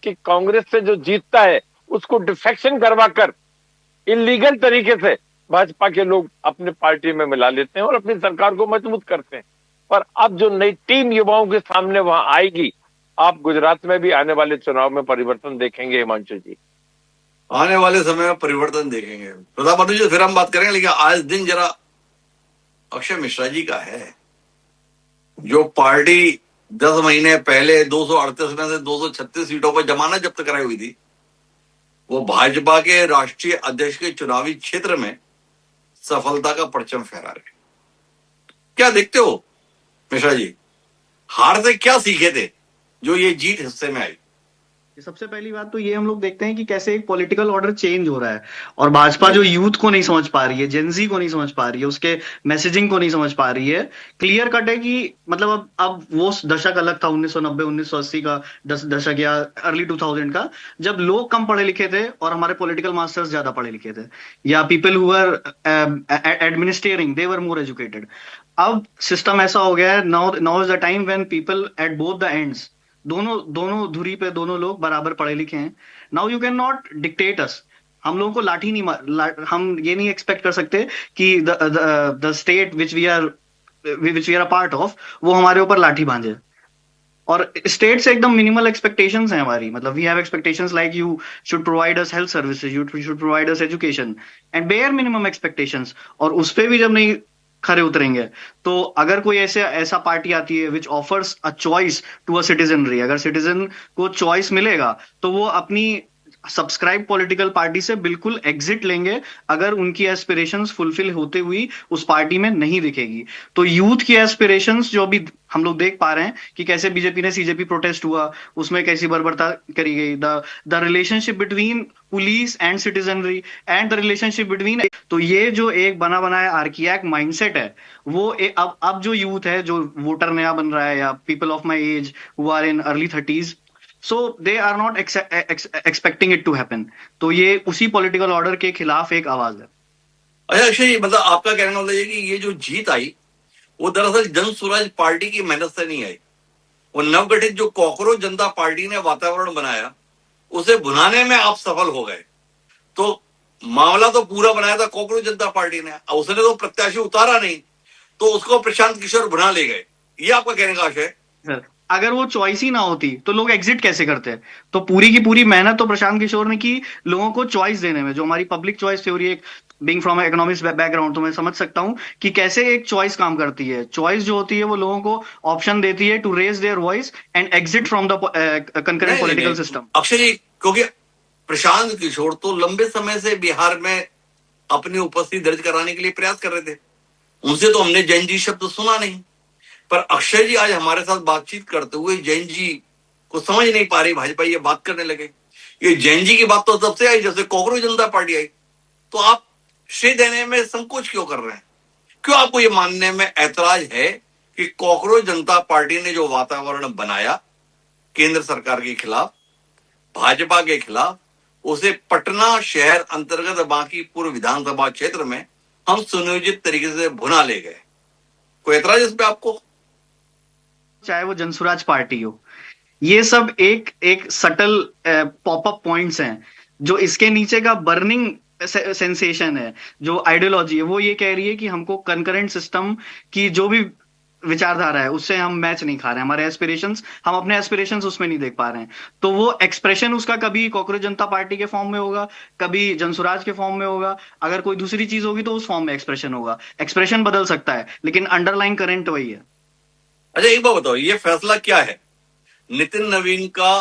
कि कांग्रेस से जो जीतता है उसको डिफेक्शन करवाकर इलीगल तरीके से भाजपा के लोग अपने पार्टी में मिला लेते हैं और अपनी सरकार को मजबूत करते हैं। पर अब जो नई टीम युवाओं के सामने वहां आएगी, आप गुजरात में भी आने वाले चुनाव में परिवर्तन देखेंगे हिमांशु जी। आने वाले समय में परिवर्तन देखेंगे प्रताप भानु जी, फिर हम बात करेंगे। लेकिन आज दिन जरा अक्षय मिश्रा जी का है, जो पार्टी 10 महीने पहले 238 में से 236 सीटों पर जमानत जब्त कराई हुई थी, वो भाजपा के राष्ट्रीय अध्यक्ष के चुनावी क्षेत्र में सफलता का परचम फहरा रहे। क्या देखते हो मिश्रा जी, हार से क्या सीखे थे जो ये जीत हिस्से में आई? सबसे पहली बात तो ये हम लोग देखते हैं कि कैसे एक पॉलिटिकल ऑर्डर चेंज हो रहा है और भाजपा जो यूथ को नहीं समझ पा रही है, जेनजी को नहीं समझ पा रही है, उसके मैसेजिंग को नहीं समझ पा रही है। क्लियर कट है कि मतलब अब वो दशक अलग था, 1990 1980 का दशक या अर्ली 2000 का, जब लोग कम पढ़े लिखे थे और हमारे पॉलिटिकल मास्टर्स ज्यादा पढ़े लिखे थे, या people who are administrating they were more educated. अब सिस्टम ऐसा हो गया है, now is the time when people at both the ends, दोनों धुरी पे दोनों लोग बराबर पढ़े लिखे हैं। Now you can not dictate us. हम लोगों को लाठी नहीं, हम ये नहीं एक्सपेक्ट कर सकते कि the state which we are a part of वो हमारे ऊपर लाठी भांजे। और स्टेट से एकदम मिनिमल एक्सपेक्टेशंस हैं हमारी। मतलब we have expectations like you should provide us health services, you should provide us education and bare minimum expectations. और उस पे भी जब नहीं खरे उतरेंगे तो अगर कोई ऐसा पार्टी आती है which offers a choice to a citizenry, अगर सिटीजन को चॉइस मिलेगा तो वो अपनी सब्सक्राइब पॉलिटिकल पार्टी से बिल्कुल एग्जिट लेंगे अगर उनकी एस्पिरेशंस फुलफिल होते हुई उस पार्टी में नहीं दिखेगी। तो यूथ की एस्पिरेशंस जो भी हम लोग देख पा रहे हैं कि कैसे बीजेपी ने सीजेपी प्रोटेस्ट हुआ, उसमें कैसी बर्बरता करी गई, the relationship between police and citizenry and the relationship between, तो ये जो एक बना बनाया आर्कियाक माइंडसेट है वो अब जो यूथ है, जो वोटर नया बन रहा है या people of my age who are in early 30s, so they are not expecting it to happen। तो ये उसी पॉलिटिकल ऑर्डर के खिलाफ एक आवाज है। अच्छा अक्षय, मतलब आपका कहना मतलब ये कि ये जो जीत आई वो दरअसल जन स्वराज पार्टी की मेहनत से नहीं आई, वो नवगठित जो कॉकरोच जनता पार्टी ने वातावरण बनाया उसे भुनाने में आप सफल हो गए। तो मामला तो पूरा बनाया था कॉकरोच जनता पार्टी ने, उसने तो प्रत्याशी उतारा नहीं, तो उसको प्रशांत किशोर भुना ले गए, ये आपका कहने का आशय है? अगर वो चॉइस ही ना होती तो लोग एग्जिट कैसे करते हैं? तो पूरी की पूरी मेहनत तो प्रशांत किशोर ने की लोगों को चॉइस देने में। जो हमारी पब्लिक चॉइस थ्योरी, एक बीइंग फ्रॉम इकोनॉमिक्स बैकग्राउंड, तो मैं समझ सकता हूं कि कैसे एक चॉइस काम करती है। चॉइस जो होती है वो लोगों को ऑप्शन देती है to raise their voice and exit from the concurrent political system. Akshay ji, क्योंकि प्रशांत किशोर तो लंबे समय से बिहार में अपनी उपस्थिति दर्ज कराने के लिए प्रयास कर रहे थे, उनसे तो हमने जैन जी शब्द सुना नहीं। पर अक्षय जी आज हमारे साथ बातचीत करते हुए जैन जी को समझ नहीं पा रही भाजपा, ये बात करने लगे। ये जैन जी की बात तो तब से आई जब से कॉकरोच जनता पार्टी आई। तो आप श्रेय देने में संकोच क्यों कर रहे हैं? क्यों आपको ये मानने में ऐतराज है कि कॉकरोच जनता पार्टी ने जो वातावरण बनाया केंद्र सरकार के खिलाफ, भाजपा के खिलाफ, उसे पटना शहर अंतर्गत बांकीपुर विधानसभा क्षेत्र में हम सुनियोजित तरीके से भुना ले गए? कोई ऐतराज इस पे आपको? चाहे वो जनसुराज पार्टी हो, ये सब एक एक सटल पॉपअप पॉइंट्स हैं जो इसके नीचे का बर्निंग सेंसेशन है, जो आइडियोलॉजी है, वो ये कह रही है कि हमको कंकरेंट सिस्टम की जो भी विचारधारा है उससे हम मैच नहीं खा रहे हैं, हमारे एस्पिरेशंस, हम अपने एस्पिरेशंस उसमें नहीं देख पा रहे हैं। तो वो एक्सप्रेशन उसका कभी कॉकरोच जनता पार्टी के फॉर्म में होगा, कभी जनसुराज के फॉर्म में होगा, अगर कोई दूसरी चीज होगी तो उस फॉर्म में एक्सप्रेशन होगा। एक्सप्रेशन बदल सकता है लेकिन अंडरलाइन करंट वही है। अच्छा एक बात बताओ, ये फैसला क्या है? नितिन नवीन का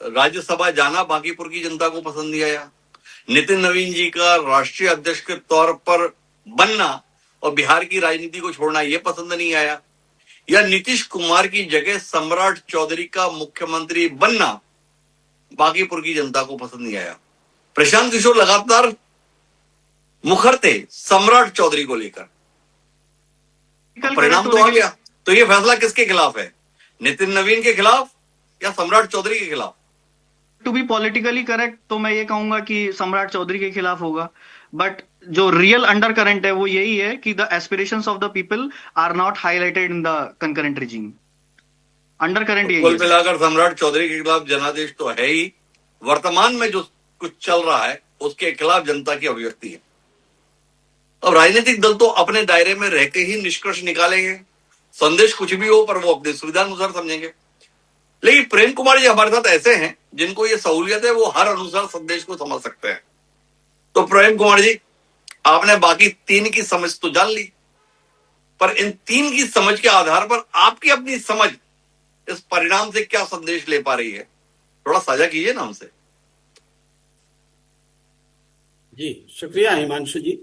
राज्यसभा जाना बांकीपुर की जनता को पसंद नहीं आया, नितिन नवीन जी का राष्ट्रीय अध्यक्ष के तौर पर बनना और बिहार की राजनीति को छोड़ना ये पसंद नहीं आया, या नीतीश कुमार की जगह सम्राट चौधरी का मुख्यमंत्री बनना बांकीपुर की जनता को पसंद नहीं आया? प्रशांत किशोर लगातार मुखर थे सम्राट चौधरी को लेकर, परिणाम तो आ गया। तो ये फैसला किसके खिलाफ है, नितिन नवीन के खिलाफ या सम्राट चौधरी के खिलाफ? टू बी पॉलिटिकली करेक्ट तो मैं ये कहूंगा कि सम्राट चौधरी के खिलाफ होगा, बट जो रियल अंडर करंट है वो यही है कि the aspirations of the people are not highlighted in the concurrent regime. Under current यही कुल है। मिलाकर सम्राट चौधरी के खिलाफ जनादेश तो है ही, वर्तमान में जो कुछ चल रहा है उसके खिलाफ जनता की अभिव्यक्ति है। अब राजनीतिक दल तो अपने दायरे में रहकर ही निष्कर्ष निकालेंगे, संदेश कुछ भी हो पर वो अपनी सुविधा अनुसार समझेंगे। लेकिन प्रेम कुमार जी हमारे साथ ऐसे हैं जिनको ये सहूलियत है, वो हर अनुसार संदेश को समझ सकते हैं। तो प्रेम कुमार जी, आपने बाकी तीन की समझ तो जान ली, पर इन तीन की समझ के आधार पर आपकी अपनी समझ इस परिणाम से क्या संदेश ले पा रही है, थोड़ा साझा कीजिए ना हमसे। जी शुक्रिया हिमांशु जी।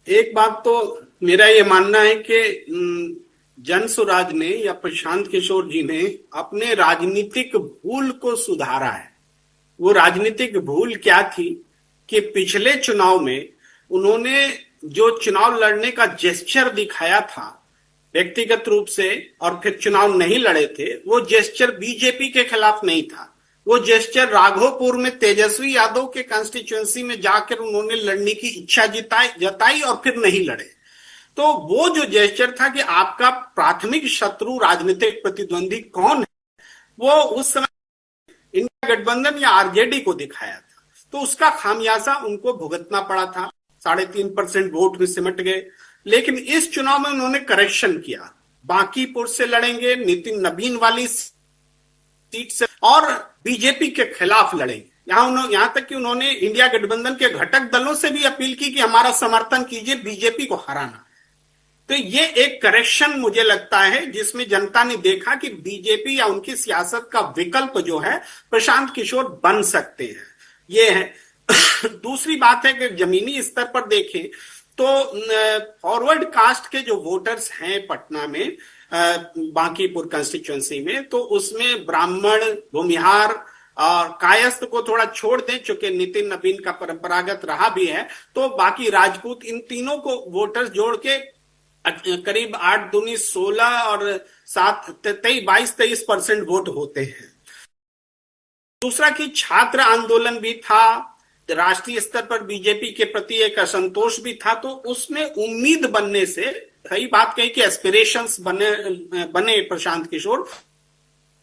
एक बात तो मेरा ये मानना है कि जनसुराज ने या प्रशांत किशोर जी ने अपने राजनीतिक भूल को सुधारा है। वो राजनीतिक भूल क्या थी कि पिछले चुनाव में उन्होंने जो चुनाव लड़ने का जेस्चर दिखाया था व्यक्तिगत रूप से और फिर चुनाव नहीं लड़े थे, वो जेस्चर बीजेपी के खिलाफ नहीं था। वो जेस्चर राघोपुर में तेजस्वी यादव के कंस्टिट्यूएंसी में जाकर उन्होंने लड़ने की इच्छा जताई और फिर नहीं लड़े। तो वो जो जेस्चर था कि आपका प्राथमिक शत्रु राजनीतिक प्रतिद्वंदी कौन है, वो उस समय इंडिया गठबंधन या आरजेडी को दिखाया था। तो उसका खामियाजा उनको भुगतना पड़ा था, 3.5% वोट में सिमट गए। लेकिन इस चुनाव में उन्होंने करेक्शन किया, बांकीपुर से लड़ेंगे, नितिन नवीन वाली सीट से, और बीजेपी के खिलाफ लड़ेंगे। यहां तक कि उन्होंने इंडिया गठबंधन के घटक दलों से भी अपील की कि हमारा समर्थन कीजिए बीजेपी को हराना। तो ये एक करेक्शन मुझे लगता है जिसमें जनता ने देखा कि बीजेपी या उनकी सियासत का विकल्प जो है प्रशांत किशोर बन सकते हैं, ये है। दूसरी बात है कि जमीनी स्तर पर देखें तो फॉरवर्ड कास्ट के जो वोटर्स हैं पटना में बांकीपुर कंस्टिट्यूएंसी में, तो उसमें ब्राह्मण, भूमिहार और कायस्थ को थोड़ा छोड़ दें, चूंकि नितिन नवीन का परंपरागत रहा भी है, तो बाकी राजपूत, इन तीनों को वोटर्स जोड़ के करीब 8 दूनी 16 और 7 22-23% वोट होते हैं। दूसरा कि छात्र आंदोलन भी था, राष्ट्रीय स्तर पर बीजेपी के प्रति एक असंतोष भी था, तो उसमें उम्मीद बनने से सही बात कही कि एस्पिरेशंस बने प्रशांत किशोर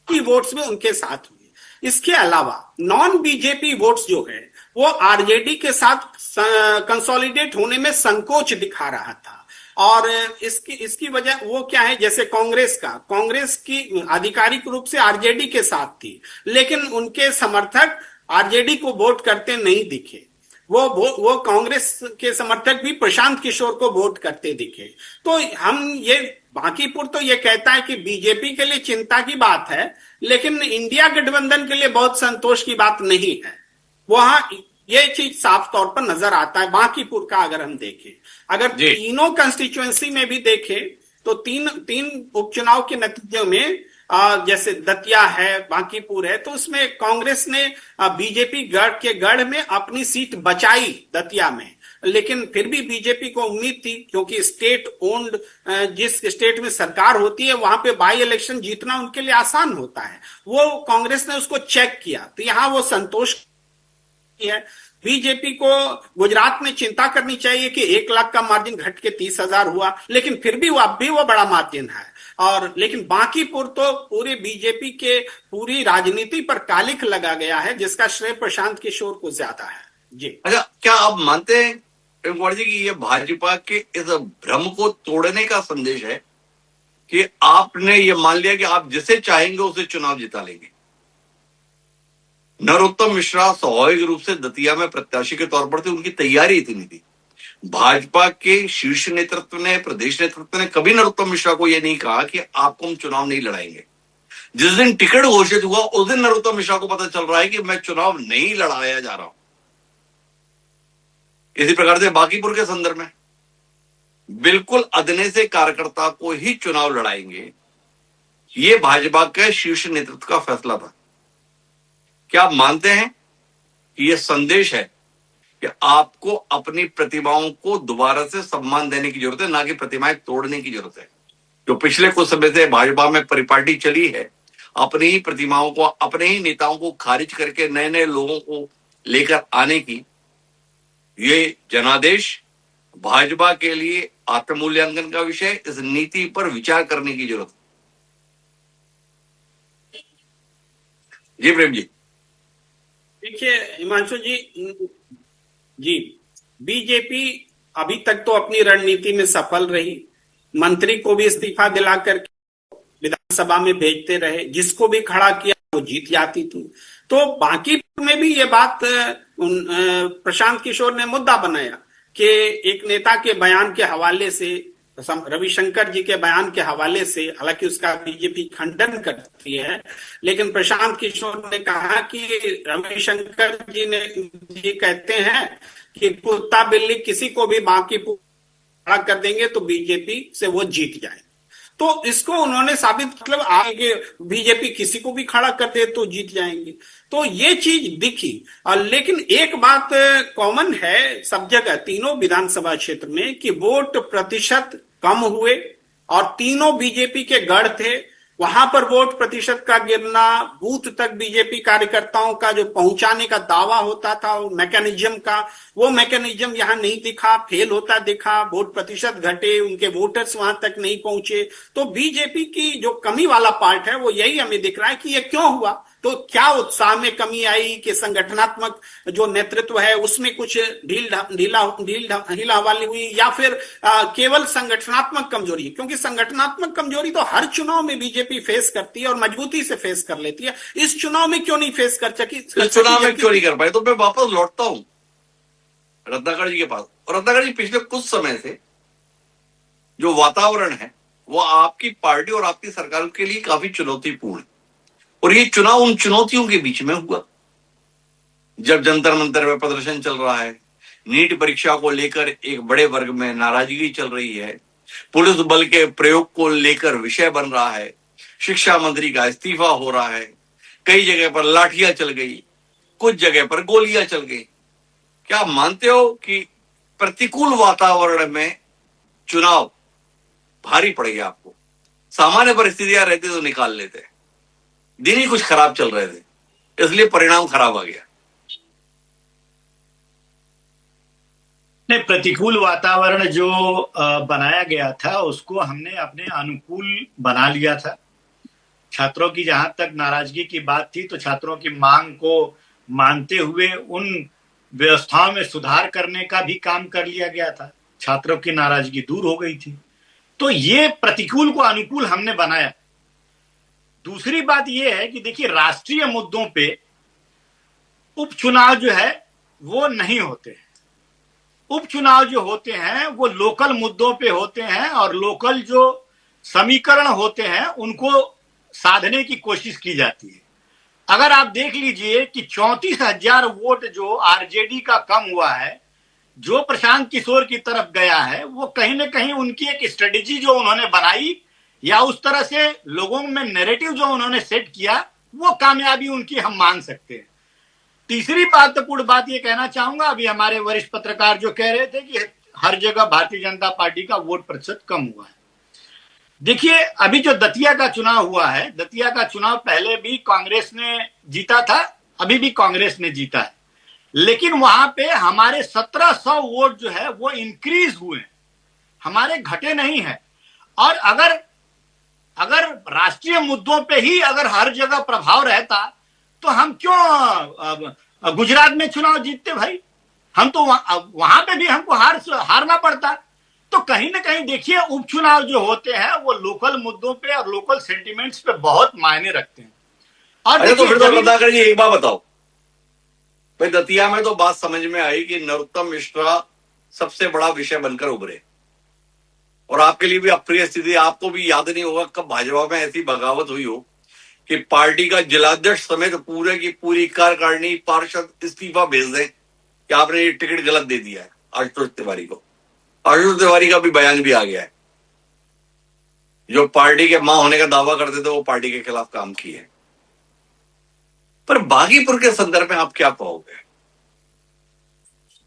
की वोट्स में उनके साथ हुए। इसके अलावा नॉन बीजेपी वोट्स जो है वो आरजेडी के साथ कंसोलिडेट होने में संकोच दिखा रहा था, और इसकी वजह वो क्या है, जैसे कांग्रेस की आधिकारिक रूप से आरजेडी के साथ थी, लेकिन उनके समर्थक आरजेडी को वोट करते नहीं दिखे। वो कांग्रेस के समर्थक भी प्रशांत किशोर को वोट करते दिखे। तो हम ये बांकीपुर तो ये कहता है कि बीजेपी के लिए चिंता की बात है, लेकिन इंडिया गठबंधन के लिए बहुत संतोष की बात नहीं है। वहां ये चीज साफ तौर पर नजर आता है बांकीपुर का। अगर हम देखें, अगर तीनों कंस्टिट्यूएंसी में भी देखें तो तीन उपचुनाव के नतीजों में जैसे दतिया है, बांकीपुर है, तो उसमें कांग्रेस ने बीजेपी गढ़ में अपनी सीट बचाई दतिया में, लेकिन फिर भी बीजेपी को उम्मीद थी, क्योंकि स्टेट ओन्ड जिस स्टेट में सरकार होती है वहां पे बाई इलेक्शन जीतना उनके लिए आसान होता है, वो कांग्रेस ने उसको चेक किया, तो यहां वो संतोष है। बीजेपी को गुजरात में चिंता करनी चाहिए कि 1 लाख का मार्जिन घट के 30,000 हुआ, लेकिन फिर भी वो अब भी वो बड़ा मार्जिन है। और लेकिन बांकीपुर तो पूरे बीजेपी के पूरी राजनीति पर कालिख लगा गया है, जिसका श्रेय प्रशांत किशोर को ज्यादा है। जी अच्छा, क्या आप मानते हैं प्रेम कुमार जी कि ये भाजपा के इस भ्रम को तोड़ने का संदेश है कि आपने ये मान लिया कि आप जिसे चाहेंगे उसे चुनाव जिता लेंगे? नरोत्तम मिश्रा स्वाभाविक रूप से दतिया में प्रत्याशी के तौर पर थे, उनकी तैयारी इतनी थी। भाजपा के शीर्ष नेतृत्व ने, प्रदेश नेतृत्व ने कभी नरोत्तम मिश्रा को यह नहीं कहा कि आपको हम चुनाव नहीं लड़ाएंगे। जिस दिन टिकट घोषित हुआ उस दिन नरोत्तम मिश्रा को पता चल रहा है कि मैं चुनाव नहीं लड़ाया जा रहा हूं। इसी प्रकार से बांकीपुर के संदर्भ में बिल्कुल अदने से कार्यकर्ता को ही चुनाव लड़ाएंगे, ये भाजपा के शीर्ष नेतृत्व का फैसला था। क्या आप मानते हैं कि यह संदेश है कि आपको अपनी प्रतिभाओं को दोबारा से सम्मान देने की जरूरत है, ना कि प्रतिमाएं तोड़ने की जरूरत है? जो पिछले कुछ समय से भाजपा में परिपाटी चली है, अपनी ही प्रतिमाओं को, अपने ही नेताओं को खारिज करके नए नए लोगों को लेकर आने की, ये जनादेश भाजपा के लिए आत्ममूल्यांकन का विषय, इस नीति पर विचार करने की जरूरत है। जी प्रेम जी। देखिए हिमांशु जी, बीजेपी अभी तक तो अपनी रणनीति में सफल रही। मंत्री को भी इस्तीफा दिलाकर विधानसभा में भेजते रहे, जिसको भी खड़ा किया वो जीत जाती थी। तो बाकी में भी ये बात प्रशांत किशोर ने मुद्दा बनाया कि एक नेता के बयान के हवाले से, रविशंकर जी के बयान के हवाले से, हालांकि उसका बीजेपी खंडन करती है, लेकिन प्रशांत किशोर ने कहा कि रविशंकर जी कहते हैं कि कुत्ता बिल्ली किसी को भी बाकी खड़ा कर देंगे तो बीजेपी से वो जीत जाए। तो इसको उन्होंने साबित, मतलब आगे बीजेपी किसी को भी खड़ा कर दे तो जीत जाएंगे। तो ये चीज दिखी। लेकिन एक बात कॉमन है सब जगह, तीनों विधानसभा क्षेत्र में, कि वोट प्रतिशत कम हुए और तीनों बीजेपी के गढ़ थे। वहां पर वोट प्रतिशत का गिरना, बूथ तक बीजेपी कार्यकर्ताओं का जो पहुंचाने का दावा होता था मैकेनिज्म का, वो मैकेनिज्म यहां नहीं दिखा, फेल होता दिखा। वोट प्रतिशत घटे, उनके वोटर्स वहां तक नहीं पहुंचे। तो बीजेपी की जो कमी वाला पार्ट है वो यही हमें दिख रहा है कि ये क्यों हुआ। तो क्या उत्साह में कमी आई कि संगठनात्मक जो नेतृत्व है उसमें कुछ ढीला हवाली हुई, या फिर केवल संगठनात्मक कमजोरी? क्योंकि संगठनात्मक कमजोरी तो हर चुनाव में बीजेपी फेस करती है और मजबूती से फेस कर लेती है। इस चुनाव में क्यों नहीं फेस कर सकी? इस चुनाव में क्यों नहीं कर पाए? तो मैं वापस लौटता हूं रत्नाकर जी के पास। और रत्नाकर जी, पिछले कुछ समय से जो वातावरण है वो आपकी पार्टी और आपकी सरकार के लिए काफी चुनौतीपूर्ण है। और ये चुनाव उन चुनौतियों के बीच में हुआ जब जंतर मंतर में प्रदर्शन चल रहा है, नीट परीक्षा को लेकर एक बड़े वर्ग में नाराजगी चल रही है, पुलिस बल के प्रयोग को लेकर विषय बन रहा है, शिक्षा मंत्री का इस्तीफा हो रहा है, कई जगह पर लाठियां चल गई, कुछ जगह पर गोलियां चल गई। क्या आप मानते हो कि प्रतिकूल वातावरण में चुनाव भारी पड़ गया आपको? सामान्य परिस्थितियां रहती तो निकाल लेते, दिन ही कुछ खराब चल रहे थे, इसलिए परिणाम खराब आ गया। नहीं, प्रतिकूल वातावरण जो बनाया गया था उसको हमने अपने अनुकूल बना लिया था। छात्रों की जहां तक नाराजगी की बात थी तो छात्रों की मांग को मानते हुए उन व्यवस्थाओं में सुधार करने का भी काम कर लिया गया था। छात्रों की नाराजगी दूर हो गई थी। तो ये प्रतिकूल को अनुकूल हमने बनाया। दूसरी बात यह है कि देखिए, राष्ट्रीय मुद्दों पे उपचुनाव जो है वो नहीं होते हैं। उपचुनाव जो होते हैं वो लोकल मुद्दों पे होते हैं और लोकल जो समीकरण होते हैं उनको साधने की कोशिश की जाती है। अगर आप देख लीजिए कि 34,000 वोट जो आरजेडी का कम हुआ है, जो प्रशांत किशोर की तरफ गया है, वो कहीं ना कहीं उनकी एक स्ट्रेटेजी जो उन्होंने बनाई या उस तरह से लोगों में नैरेटिव जो उन्होंने सेट किया, वो कामयाबी उनकी हम मान सकते हैं। तीसरी महत्वपूर्ण बात ये कहना चाहूंगा, अभी हमारे वरिष्ठ पत्रकार जो कह रहे थे कि हर जगह भारतीय जनता पार्टी का वोट प्रतिशत कम हुआ है। देखिए, अभी जो दतिया का चुनाव हुआ है, दतिया का चुनाव पहले भी कांग्रेस ने जीता था, अभी भी कांग्रेस ने जीता है। लेकिन वहां पे हमारे 1700 वोट जो है वो इंक्रीज हुए, हमारे घटे नहीं है। और अगर राष्ट्रीय मुद्दों पे ही अगर हर जगह प्रभाव रहता तो हम क्यों गुजरात में चुनाव जीतते भाई? हम तो वहां पे भी हमको हारना पड़ता। तो कहीं ना कहीं देखिए, उपचुनाव जो होते हैं वो लोकल मुद्दों पे और लोकल सेंटिमेंट्स पे बहुत मायने रखते हैं। और अरे तो फिर तो रत्नाकर जी एक बात बताओ भाई, दतिया में तो बात समझ में आई कि नरोत्तम मिश्रा सबसे बड़ा विषय बनकर उभरे, और आपके लिए भी अप्रिय स्थिति। आपको भी याद नहीं होगा कब भाजपा में ऐसी बगावत हुई हो कि पार्टी का जिलाध्यक्ष समेत पूरे की पूरी कार्यकारिणी पार्षद इस्तीफा भेज दें कि आपने ये टिकट गलत दे दिया है आशुतोष तिवारी को। आशुतोष तिवारी का भी बयान भी आ गया है, जो पार्टी के मां होने का दावा करते थे वो पार्टी के खिलाफ काम किए। पर बागीपुर के संदर्भ में आप क्या कहोगे?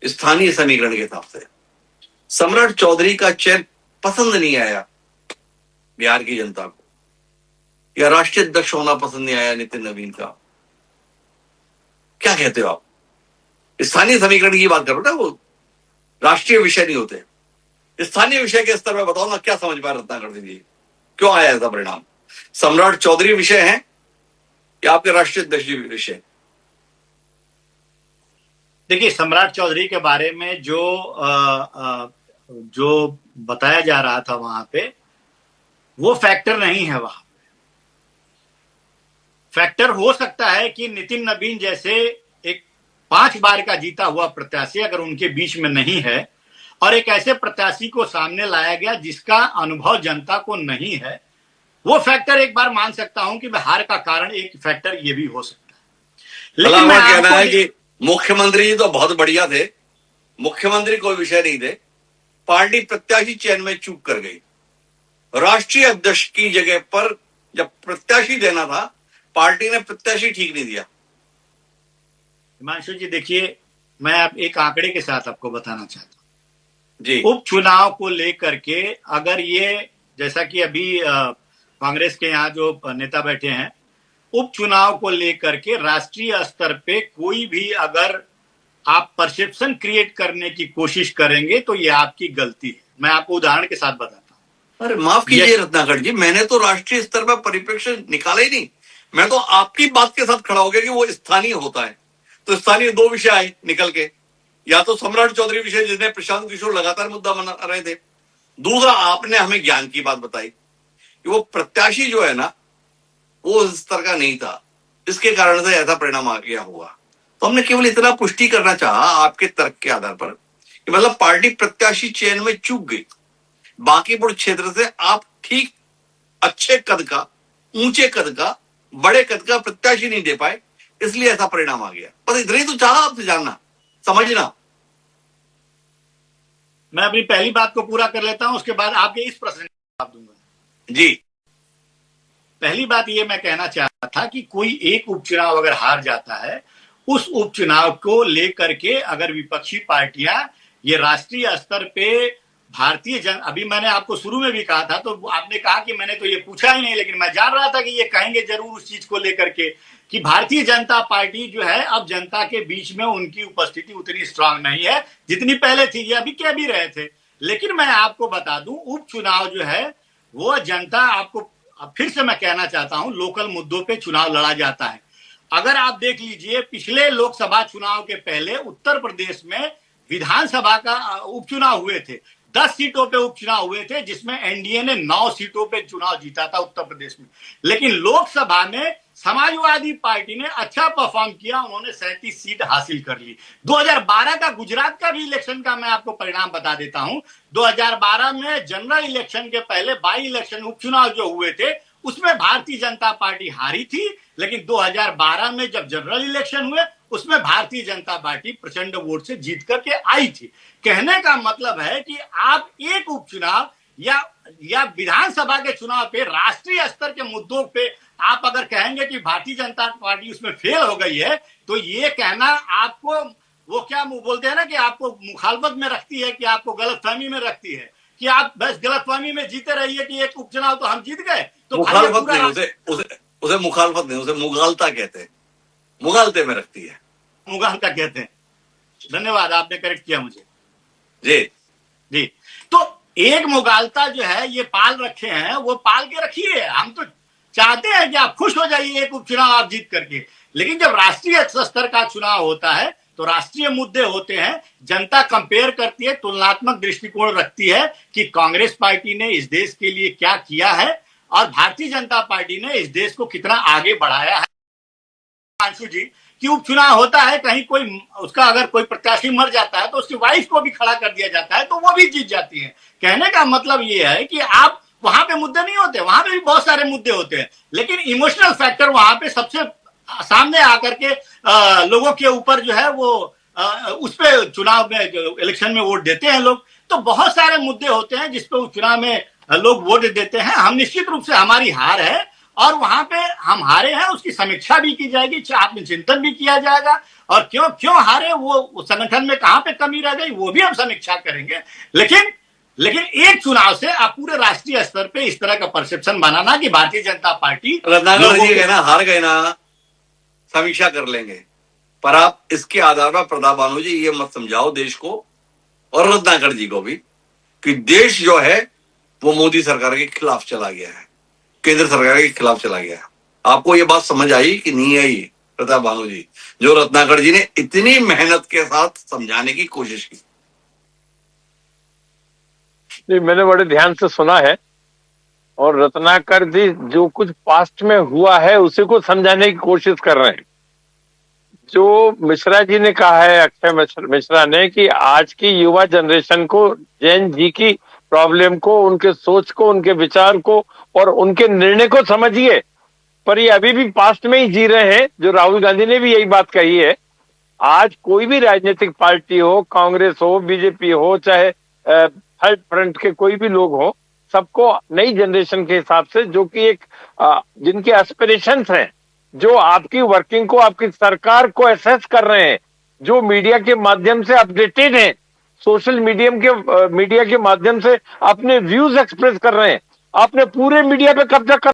स्थानीय समीकरण के हिसाब से सम्राट चौधरी का चयन पसंद नहीं आया बिहार की जनता को, या राष्ट्रीय अध्यक्ष होना पसंद नहीं आया नितिन नवीन का, क्या कहते हो आप? स्थानीय समीकरण की बात करो ना, वो राष्ट्रीय विषय नहीं होते। स्थानीय विषय के स्तर पर बताओ ना, क्या समझ पाए रत्नाकर दीजिए, क्यों आया ऐसा परिणाम? सम्राट चौधरी विषय है या आपके राष्ट्रीय अध्यक्ष विषय? देखिए, सम्राट चौधरी के बारे में जो बताया जा रहा था वहां पे, वो फैक्टर नहीं है। वहां फैक्टर हो सकता है कि नितिन नवीन जैसे एक 5 बार का जीता हुआ प्रत्याशी अगर उनके बीच में नहीं है और एक ऐसे प्रत्याशी को सामने लाया गया जिसका अनुभव जनता को नहीं है, वो फैक्टर एक बार मान सकता हूं कि हार का कारण एक फैक्टर ये भी हो सकता है। लेकिन मैं कहना है कि मुख्यमंत्री जी तो बहुत बढ़िया थे, मुख्यमंत्री कोई विषय नहीं थे, पार्टी प्रत्याशी चयन में चूक कर गई। राष्ट्रीय अध्यक्ष की जगह पर जब प्रत्याशी देना था, पार्टी ने प्रत्याशी ठीक नहीं दिया। हिमांशु जी देखिए, मैं आप एक आंकड़े के साथ आपको बताना चाहता हूं जी। उपचुनाव को लेकर के अगर ये, जैसा कि अभी कांग्रेस के यहाँ जो नेता बैठे हैं, उपचुनाव को लेकर के राष्ट्रीय स्तर पे कोई भी अगर आप परसेप्शन क्रिएट करने की कोशिश करेंगे तो ये आपकी गलती है। मैं आपको उदाहरण के साथ बताता हूं। अरे माफ कीजिए रत्नाकर जी, मैंने तो राष्ट्रीय स्तर पर परिप्रेक्ष्य निकाला ही नहीं। मैं तो आपकी बात के साथ खड़ा हो गया कि वो स्थानीय होता है। तो स्थानीय 2 विषय आए निकल के, या तो सम्राट चौधरी विषय जिसमें प्रशांत किशोर लगातार मुद्दा बना रहे थे, दूसरा आपने हमें ज्ञान की बात बताई कि वो प्रत्याशी जो है ना वो उस स्तर का नहीं था, इसके कारण से ऐसा परिणाम आ गया हुआ। तो हमने केवल इतना पुष्टि करना चाहा आपके तर्क के आधार पर कि मतलब पार्टी प्रत्याशी चयन में चूक गई, बांकीपुर क्षेत्र से आप ठीक अच्छे कद का, ऊंचे कद का, बड़े कद का प्रत्याशी नहीं दे पाए, इसलिए ऐसा परिणाम आ गया। बस इतना ही तो चाहा आपसे जानना, समझना। मैं अपनी पहली बात को पूरा कर लेता हूं, उसके बाद आपके इस प्रश्न का जवाब दूंगा। जी, पहली बात ये मैं कहना चाहता था कि कोई एक उपचुनाव अगर हार जाता है, उस उपचुनाव को लेकर के अगर विपक्षी पार्टियां ये राष्ट्रीय स्तर पे अभी मैंने आपको शुरू में भी कहा था, तो आपने कहा कि मैंने तो ये पूछा ही नहीं, लेकिन मैं जान रहा था कि ये कहेंगे जरूर उस चीज को लेकर के कि भारतीय जनता पार्टी जो है अब जनता के बीच में उनकी उपस्थिति उतनी स्ट्रांग नहीं है जितनी पहले थी। ये अभी कह भी रहे थे। लेकिन मैं आपको बता दूं, उपचुनाव जो है वो जनता, आपको फिर से मैं कहना चाहता हूं, लोकल मुद्दों पे चुनाव लड़ा जाता है। अगर आप देख लीजिए, पिछले लोकसभा चुनाव के पहले उत्तर प्रदेश में विधानसभा का उपचुनाव हुए थे, 10 सीटों पे उपचुनाव हुए थे, जिसमें एनडीए ने 9 सीटों पे चुनाव जीता था उत्तर प्रदेश में। लेकिन लोकसभा में समाजवादी पार्टी ने अच्छा परफॉर्म किया, उन्होंने 37 सीट हासिल कर ली। 2012 का गुजरात का भी इलेक्शन का मैं आपको परिणाम बता देता हूं। 2012 में जनरल इलेक्शन के पहले बाई इलेक्शन उपचुनाव जो हुए थे, उसमें भारतीय जनता पार्टी हारी थी, लेकिन 2012 में जब जनरल इलेक्शन हुए उसमें भारतीय जनता पार्टी प्रचंड वोट से जीत करके आई थी। कहने का मतलब है कि आप एक उपचुनाव या विधानसभा के चुनाव पे राष्ट्रीय स्तर के मुद्दों पे आप अगर कहेंगे कि भारतीय जनता पार्टी उसमें फेल हो गई है, तो ये कहना आपको, वो क्या बोलते हैं ना, कि आपको मुखालफत में रखती है, कि आपको गलतफहमी में रखती है, कि आप बस गलतफहमी में जीते रहिए कि एक उपचुनाव तो हम जीत गए। तो मुखालफत नहीं, उसे मुखालफत नहीं, उसे मुगालता कहते हैं, मुगालते में रखती है, मुगालता कहते हैं। धन्यवाद, आपने करेक्ट किया मुझे। जी जी, तो एक मुगालता जो है ये पाल रखे हैं, वो पाल के रखिए। हम तो चाहते हैं कि आप खुश हो जाइए एक उपचुनाव आप जीत करके, लेकिन जब राष्ट्रीय स्तर का चुनाव होता है तो राष्ट्रीय मुद्दे होते हैं, जनता कंपेयर करती है, तुलनात्मक दृष्टिकोण रखती है कि कांग्रेस पार्टी ने इस देश के लिए क्या किया है और भारतीय जनता पार्टी ने इस देश को कितना आगे बढ़ाया है। अंशु जी, कि उपचुनाव होता है, कहीं कोई उसका अगर कोई प्रत्याशी मर जाता है तो उसकी वाइफ को भी खड़ा कर दिया जाता है तो वो भी जीत जाती है। कहने का मतलब ये है कि आप वहां पे मुद्दे नहीं होते, वहां पे भी बहुत सारे मुद्दे होते हैं, लेकिन इमोशनल फैक्टर वहां पे सबसे सामने आकर के लोगों के ऊपर जो है वो उस पे चुनाव में इलेक्शन में वोट देते हैं लोग। तो बहुत सारे मुद्दे होते हैं जिसपे चुनाव में लोग वोट देते हैं। हम निश्चित रूप से हमारी हार है और वहां पे हम हारे हैं, उसकी समीक्षा भी की जाएगी, आत्मचिंतन भी किया जाएगा और क्यों हारे, वो संगठन में कहां पे कमी रह गई वो भी हम समीक्षा करेंगे। लेकिन एक चुनाव से आप पूरे राष्ट्रीय स्तर पे इस तरह का परसेप्शन बनाना कि भारतीय जनता पार्टी रत्नाकर जी है ना, हार गए ना, समीक्षा कर लेंगे, पर आप इसके आधार पर प्रताप बानू जी ये मत समझाओ देश को और रत्नाकर जी को भी कि देश जो है वो मोदी सरकार के खिलाफ चला गया है, केंद्र सरकार के खिलाफ चला गया है। आपको ये बात समझ आई कि नहीं आई प्रताप बानू जी, जो रत्नाकर जी ने इतनी मेहनत के साथ समझाने की कोशिश की? नहीं, मैंने बड़े ध्यान से सुना है और रत्नाकर जी जो कुछ पास्ट में हुआ है उसी को समझाने की कोशिश कर रहे हैं। जो मिश्रा जी ने कहा है, अक्षय मिश्रा ने, कि आज की युवा जनरेशन को, जैन जी की प्रॉब्लम को, उनके सोच को, उनके विचार को और उनके निर्णय को समझिए, पर ये अभी भी पास्ट में ही जी रहे हैं। जो राहुल गांधी ने भी यही बात कही है। आज कोई भी राजनीतिक पार्टी हो, कांग्रेस हो, बीजेपी हो, चाहे थर्ड फ्रंट के कोई भी लोग हो, सबको नई जनरेशन के हिसाब से, जो कि एक जिनके एस्पिरेशंस हैं, जो आपकी वर्किंग को, आपकी सरकार को एसेस कर रहे हैं, जो मीडिया के माध्यम से अपडेटेड हैं, सोशल मीडिया के माध्यम से अपने व्यूज एक्सप्रेस कर रहे हैं, आपने पूरे मीडिया पे कब्जा कर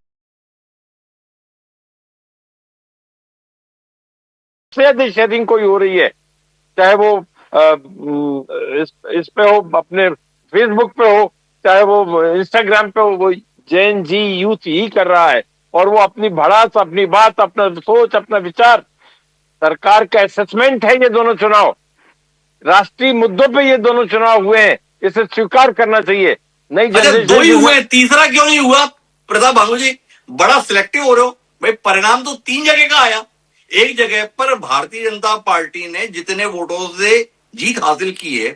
शेयरिंग कोई हो रही है, चाहे वो इस पे हो, अपने फेसबुक पे हो, चाहे वो इंस्टाग्राम पे हो, वो जैन जी यूथ ही कर रहा है और वो अपनी भड़ास, अपनी बात, अपना सोच, अपना विचार, सरकार का असेसमेंट है। ये दोनों चुनाव राष्ट्रीय मुद्दों पे ये दोनों चुनाव हुए हैं, इसे स्वीकार करना चाहिए। नई जनरेशन दो ही हुए, तीसरा क्यों नहीं हुआ प्रताप बानू जी? बड़ा सिलेक्टिव हो रहे हो भाई। परिणाम तो 3 जगह का आया। एक जगह पर भारतीय जनता पार्टी ने जितने वोटों से जीत हासिल की है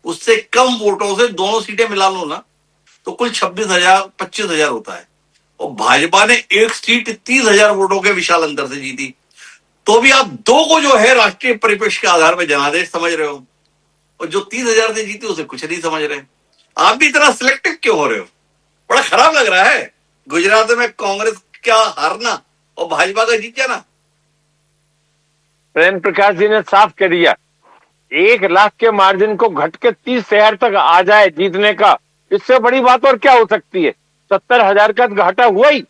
उससे कम वोटों से दोनों सीटें मिला लो ना तो कुल 26,000-25,000 होता है, और भाजपा ने एक सीट 30,000 वोटों के विशाल अंतर से जीती। तो भी आप दो को जो है राष्ट्रीय परिप्रेक्ष्य के आधार पर जनादेश समझ रहे हो, और जो 30,000 से जीती उसे कुछ नहीं समझ रहे। आप भी इतना सिलेक्टिव क्यों हो रहे हो? बड़ा खराब लग रहा है। गुजरात में कांग्रेस का हारना और भाजपा का जीत जाना। प्रेम प्रकाश जी ने साफ कर दिया, 1 लाख के मार्जिन को घट के 30,000 तक आ जाए जीतने का, इससे बड़ी बात और क्या हो सकती है? 70,000 का घाटा हुआ ही।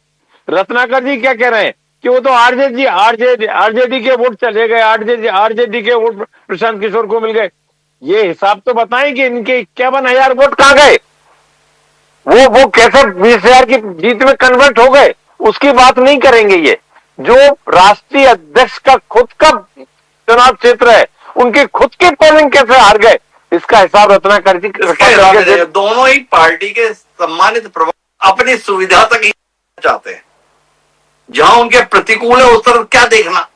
रत्नाकर जी क्या कह रहे हैं कि वो तो आरजेडी के वोट चले गए, आरजेडी के वोट प्रशांत किशोर को मिल गए। ये हिसाब तो बताएं कि इनके 51,000 वोट कहां गए, वो कैसे 20,000 की जीत में कन्वर्ट हो गए, उसकी बात नहीं करेंगे। ये जो राष्ट्रीय अध्यक्ष का खुद का चुनाव क्षेत्र है, उनके खुद के पोलिंग कैसे हार गए, इसका हिसाब रत्नाकर जी दोनों ही पार्टी के सम्मानित प्रवक्ता अपनी सुविधा तक ही चाहते हैं। जहां उनके प्रतिकूल है उस तरफ क्या देखना,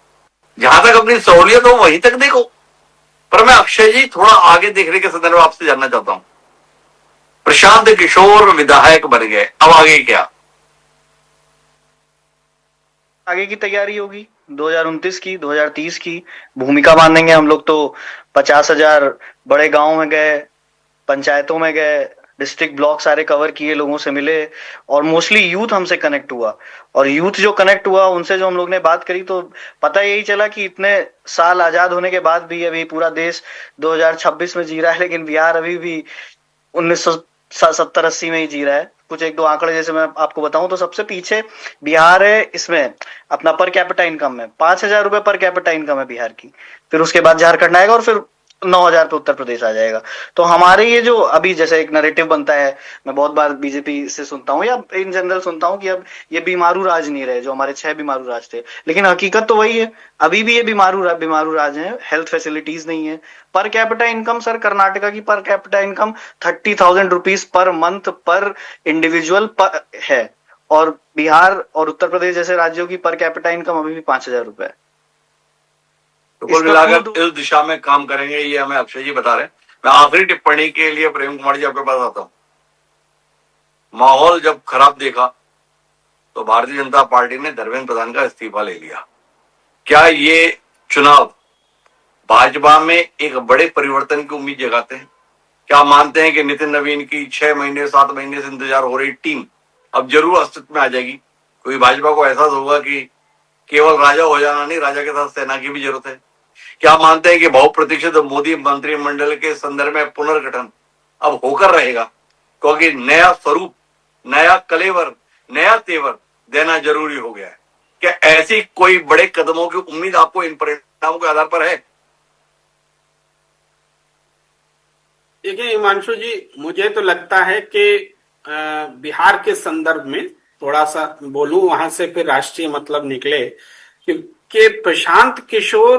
जहां तक अपनी सहूलियत हो वहीं तक देखो। पर मैं अक्षय जी थोड़ा आगे देखने के संदर्भ में आपसे जानना चाहता हूं। प्रशांत किशोर विधायक बन गए, अब आगे क्या? आगे की तैयारी होगी 2029 की, 2030 की भूमिका बांधेंगे हम लोग। तो 50,000 बड़े गांव में गए, पंचायतों में गए, डिस्ट्रिक्ट ब्लॉक सारे कवर किए, लोगों से मिले और मोस्टली यूथ हमसे कनेक्ट हुआ। और यूथ जो कनेक्ट हुआ उनसे जो हम लोग ने बात करी तो पता यही चला कि इतने साल आजाद होने के बाद भी अभी पूरा देश 2026 में जी रहा है, लेकिन बिहार अभी भी 1970-80 में ही जी रहा है। कुछ 1-2 आंकड़े जैसे मैं आपको बताऊं तो सबसे पीछे बिहार है। इसमें अपना पर कैपिटा इनकम में 5,000 रुपए पर कैपिटा इनकम है बिहार की। फिर उसके बाद झारखंड आएगा और फिर 9,000 पे उत्तर प्रदेश आ जाएगा। तो हमारे ये जो अभी जैसे एक नैरेटिव बनता है, मैं बहुत बार बीजेपी से सुनता हूँ या इन जनरल सुनता हूँ कि अब ये बीमारू राज नहीं रहे, जो हमारे 6 बीमारू राज थे, लेकिन हकीकत तो वही है, अभी भी ये बीमारू राज है। हेल्थ फैसिलिटीज नहीं है। Per capita income sir, Karnataka की per capita income 30,000 rupees per month पर इंडिविजुअल है, और बिहार और उत्तर प्रदेश जैसे राज्यों की पर कैपिटा इनकम अभी भी 5,000 रुपए है। तो कुल मिलाकर इस दिशा में काम करेंगे, ये हमें अक्षय जी बता रहे हैं। मैं आखिरी टिप्पणी के लिए प्रेम कुमार जी आपके पास आता हूं। माहौल जब खराब देखा तो भारतीय जनता पार्टी ने धर्मेंद्र प्रधान का इस्तीफा ले लिया। क्या ये चुनाव भाजपा में एक बड़े परिवर्तन की उम्मीद जगाते हैं? क्या मानते हैं कि नितिन नवीन की 6 महीने 7 महीने से इंतजार हो रही टीम अब जरूर अस्तित्व में आ जाएगी? कोई भाजपा को एहसास होगा कि केवल राजा हो जाना नहीं, राजा के साथ सेना की भी जरूरत है? क्या मानते हैं कि बहुप्रतीक्षित मोदी मंत्रिमंडल के संदर्भ में पुनर्गठन अब होकर रहेगा, क्योंकि नया स्वरूप, नया कलेवर, नया तेवर देना जरूरी हो गया है? क्या ऐसी कोई बड़े कदमों की उम्मीद आपको इन परिणामों के आधार पर है? देखिए हिमांशु जी, मुझे तो लगता है कि बिहार के संदर्भ में थोड़ा सा बोलूं, वहां से फिर राष्ट्रीय मतलब निकले कि प्रशांत किशोर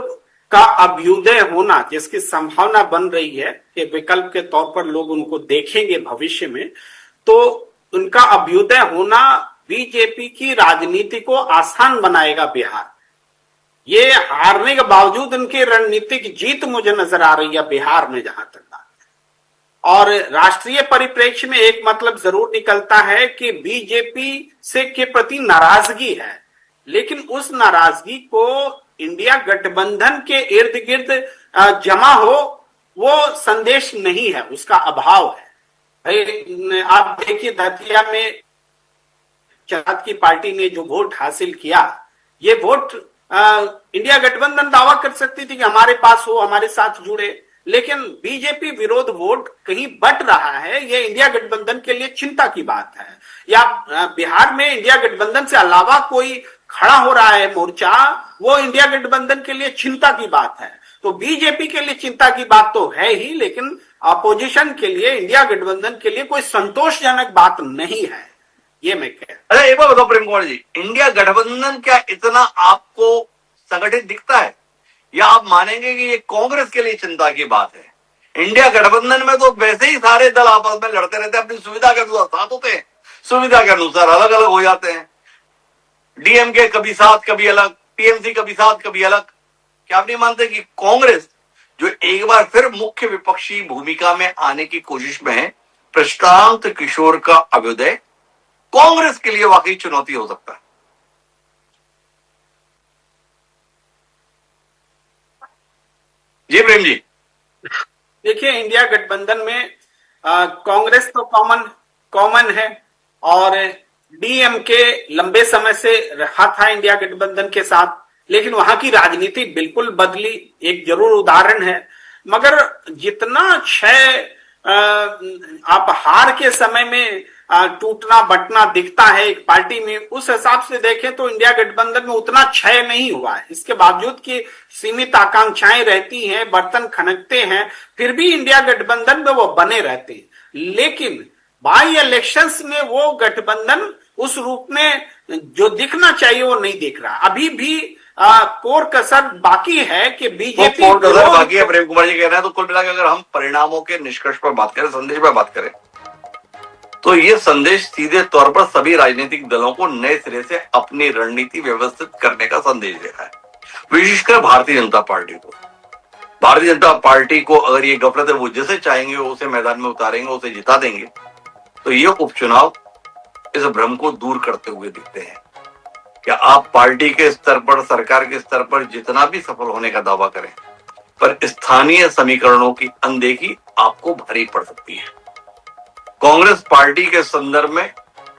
का अभ्युदय होना, जिसकी संभावना बन रही है कि विकल्प के तौर पर लोग उनको देखेंगे भविष्य में, तो उनका अभ्युदय होना बीजेपी की राजनीति को आसान बनाएगा। बिहार ये हारने के बावजूद उनकी रणनीतिक जीत मुझे नजर आ रही है बिहार में, जहां तक बात है। और राष्ट्रीय परिप्रेक्ष्य में एक मतलब जरूर निकलता है कि बीजेपी से के प्रति नाराजगी है, लेकिन उस नाराजगी को इंडिया गठबंधन के इर्द गिर्द जमा हो, वो संदेश नहीं है, उसका अभाव है। आप देखिए दतिया में चरात की पार्टी ने जो वोट हासिल किया, ये वोट इंडिया गठबंधन दावा कर सकती थी कि हमारे पास हो, हमारे साथ जुड़े, लेकिन बीजेपी विरोध वोट कहीं बट रहा है। ये इंडिया गठबंधन के लिए चिंता की बात है। या बिहार में इंडिया गठबंधन से अलावा कोई खड़ा हो रहा है मोर्चा, वो इंडिया गठबंधन के लिए चिंता की बात है। तो बीजेपी के लिए चिंता की बात तो है ही, लेकिन अपोजिशन के लिए, इंडिया गठबंधन के लिए कोई संतोषजनक बात नहीं है, ये मैं कह। अरे एक बार बताओ प्रेम कुमार जी, इंडिया गठबंधन क्या इतना आपको संगठित दिखता है, या आप मानेंगे कि ये कांग्रेस के लिए चिंता की बात है? इंडिया गठबंधन में तो वैसे ही सारे दल आपस में लड़ते रहते हैं, अपनी सुविधा के अनुसार साथ होते हैं, सुविधा के अनुसार अलग अलग हो जाते हैं। डीएमके कभी साथ कभी अलग, टीएमसी कभी साथ कभी अलग। क्या आप नहीं मानते कि कांग्रेस जो एक बार फिर मुख्य विपक्षी भूमिका में आने की कोशिश में है, प्रशांत किशोर का अभ्युदय कांग्रेस के लिए वाकई चुनौती हो सकता है? जी प्रेम जी। देखिए इंडिया गठबंधन में कांग्रेस तो कॉमन है, और डीएमके लंबे समय से रहा था इंडिया गठबंधन के साथ, लेकिन वहां की राजनीति बिल्कुल बदली। एक जरूर उदाहरण है, मगर जितना क्षय आप हार के समय में टूटना बटना दिखता है एक पार्टी में, उस हिसाब से देखें तो इंडिया गठबंधन में उतना क्षय नहीं हुआ है। इसके बावजूद कि सीमित आकांक्षाएं रहती हैं, बर्तन खनकते हैं, फिर भी इंडिया गठबंधन में वो बने रहते हैं। लेकिन बाई इलेक्शंस में वो गठबंधन उस रूप में जो दिखना चाहिए वो नहीं दिख रहा। अभी भी कोर कसर बाकी है कि बीजेपी कोर कसर बाकी है, प्रेम कुमार जी कह रहे हैं। तो कुल मिलाकर अगर हम परिणामों के निष्कर्ष पर बात करें, संदेश पर बात करें, तो ये संदेश सीधे तौर पर सभी राजनीतिक दलों को नए सिरे से अपनी रणनीति व्यवस्थित करने का संदेश दे रहा है, विशेषकर भारतीय जनता पार्टी को। भारतीय जनता पार्टी को अगर ये गफलत है वो जैसे चाहेंगे उसे मैदान में उतारेंगे, उसे जिता देंगे, तो ये उपचुनाव इस भ्रम को दूर करते हुए दिखते हैं। क्या आप पार्टी के स्तर पर, सरकार के स्तर पर जितना भी सफल होने का दावा करें, पर स्थानीय समीकरणों की अनदेखी आपको भारी पड़ सकती है। कांग्रेस पार्टी के संदर्भ में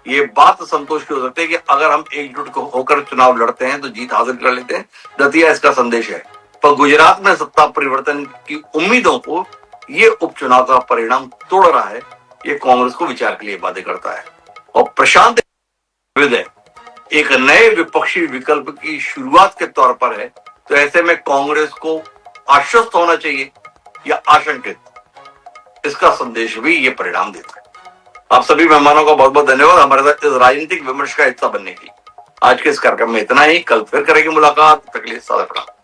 ये बात संतोष की हो सकती है कि अगर हम एकजुट होकर चुनाव लड़ते हैं तो जीत हासिल कर लेते हैं, दतिया इसका संदेश है। पर गुजरात में सत्ता परिवर्तन की उम्मीदों को ये उपचुनाव का परिणाम तोड़ रहा है, ये कांग्रेस को विचार के लिए बाध्य करता है। और प्रशांत विदय एक नए विपक्षी विकल्प की शुरुआत के तौर पर है, तो ऐसे में कांग्रेस को आश्वस्त होना चाहिए या आशंकित, इसका संदेश भी ये परिणाम देता है। आप सभी मेहमानों का बहुत बहुत धन्यवाद हमारे साथ इस राजनीतिक विमर्श का हिस्सा बनने की। आज के इस कार्यक्रम में इतना ही, कल फिर करेंगे मुलाकात। तक के लिए सादर प्रणाम।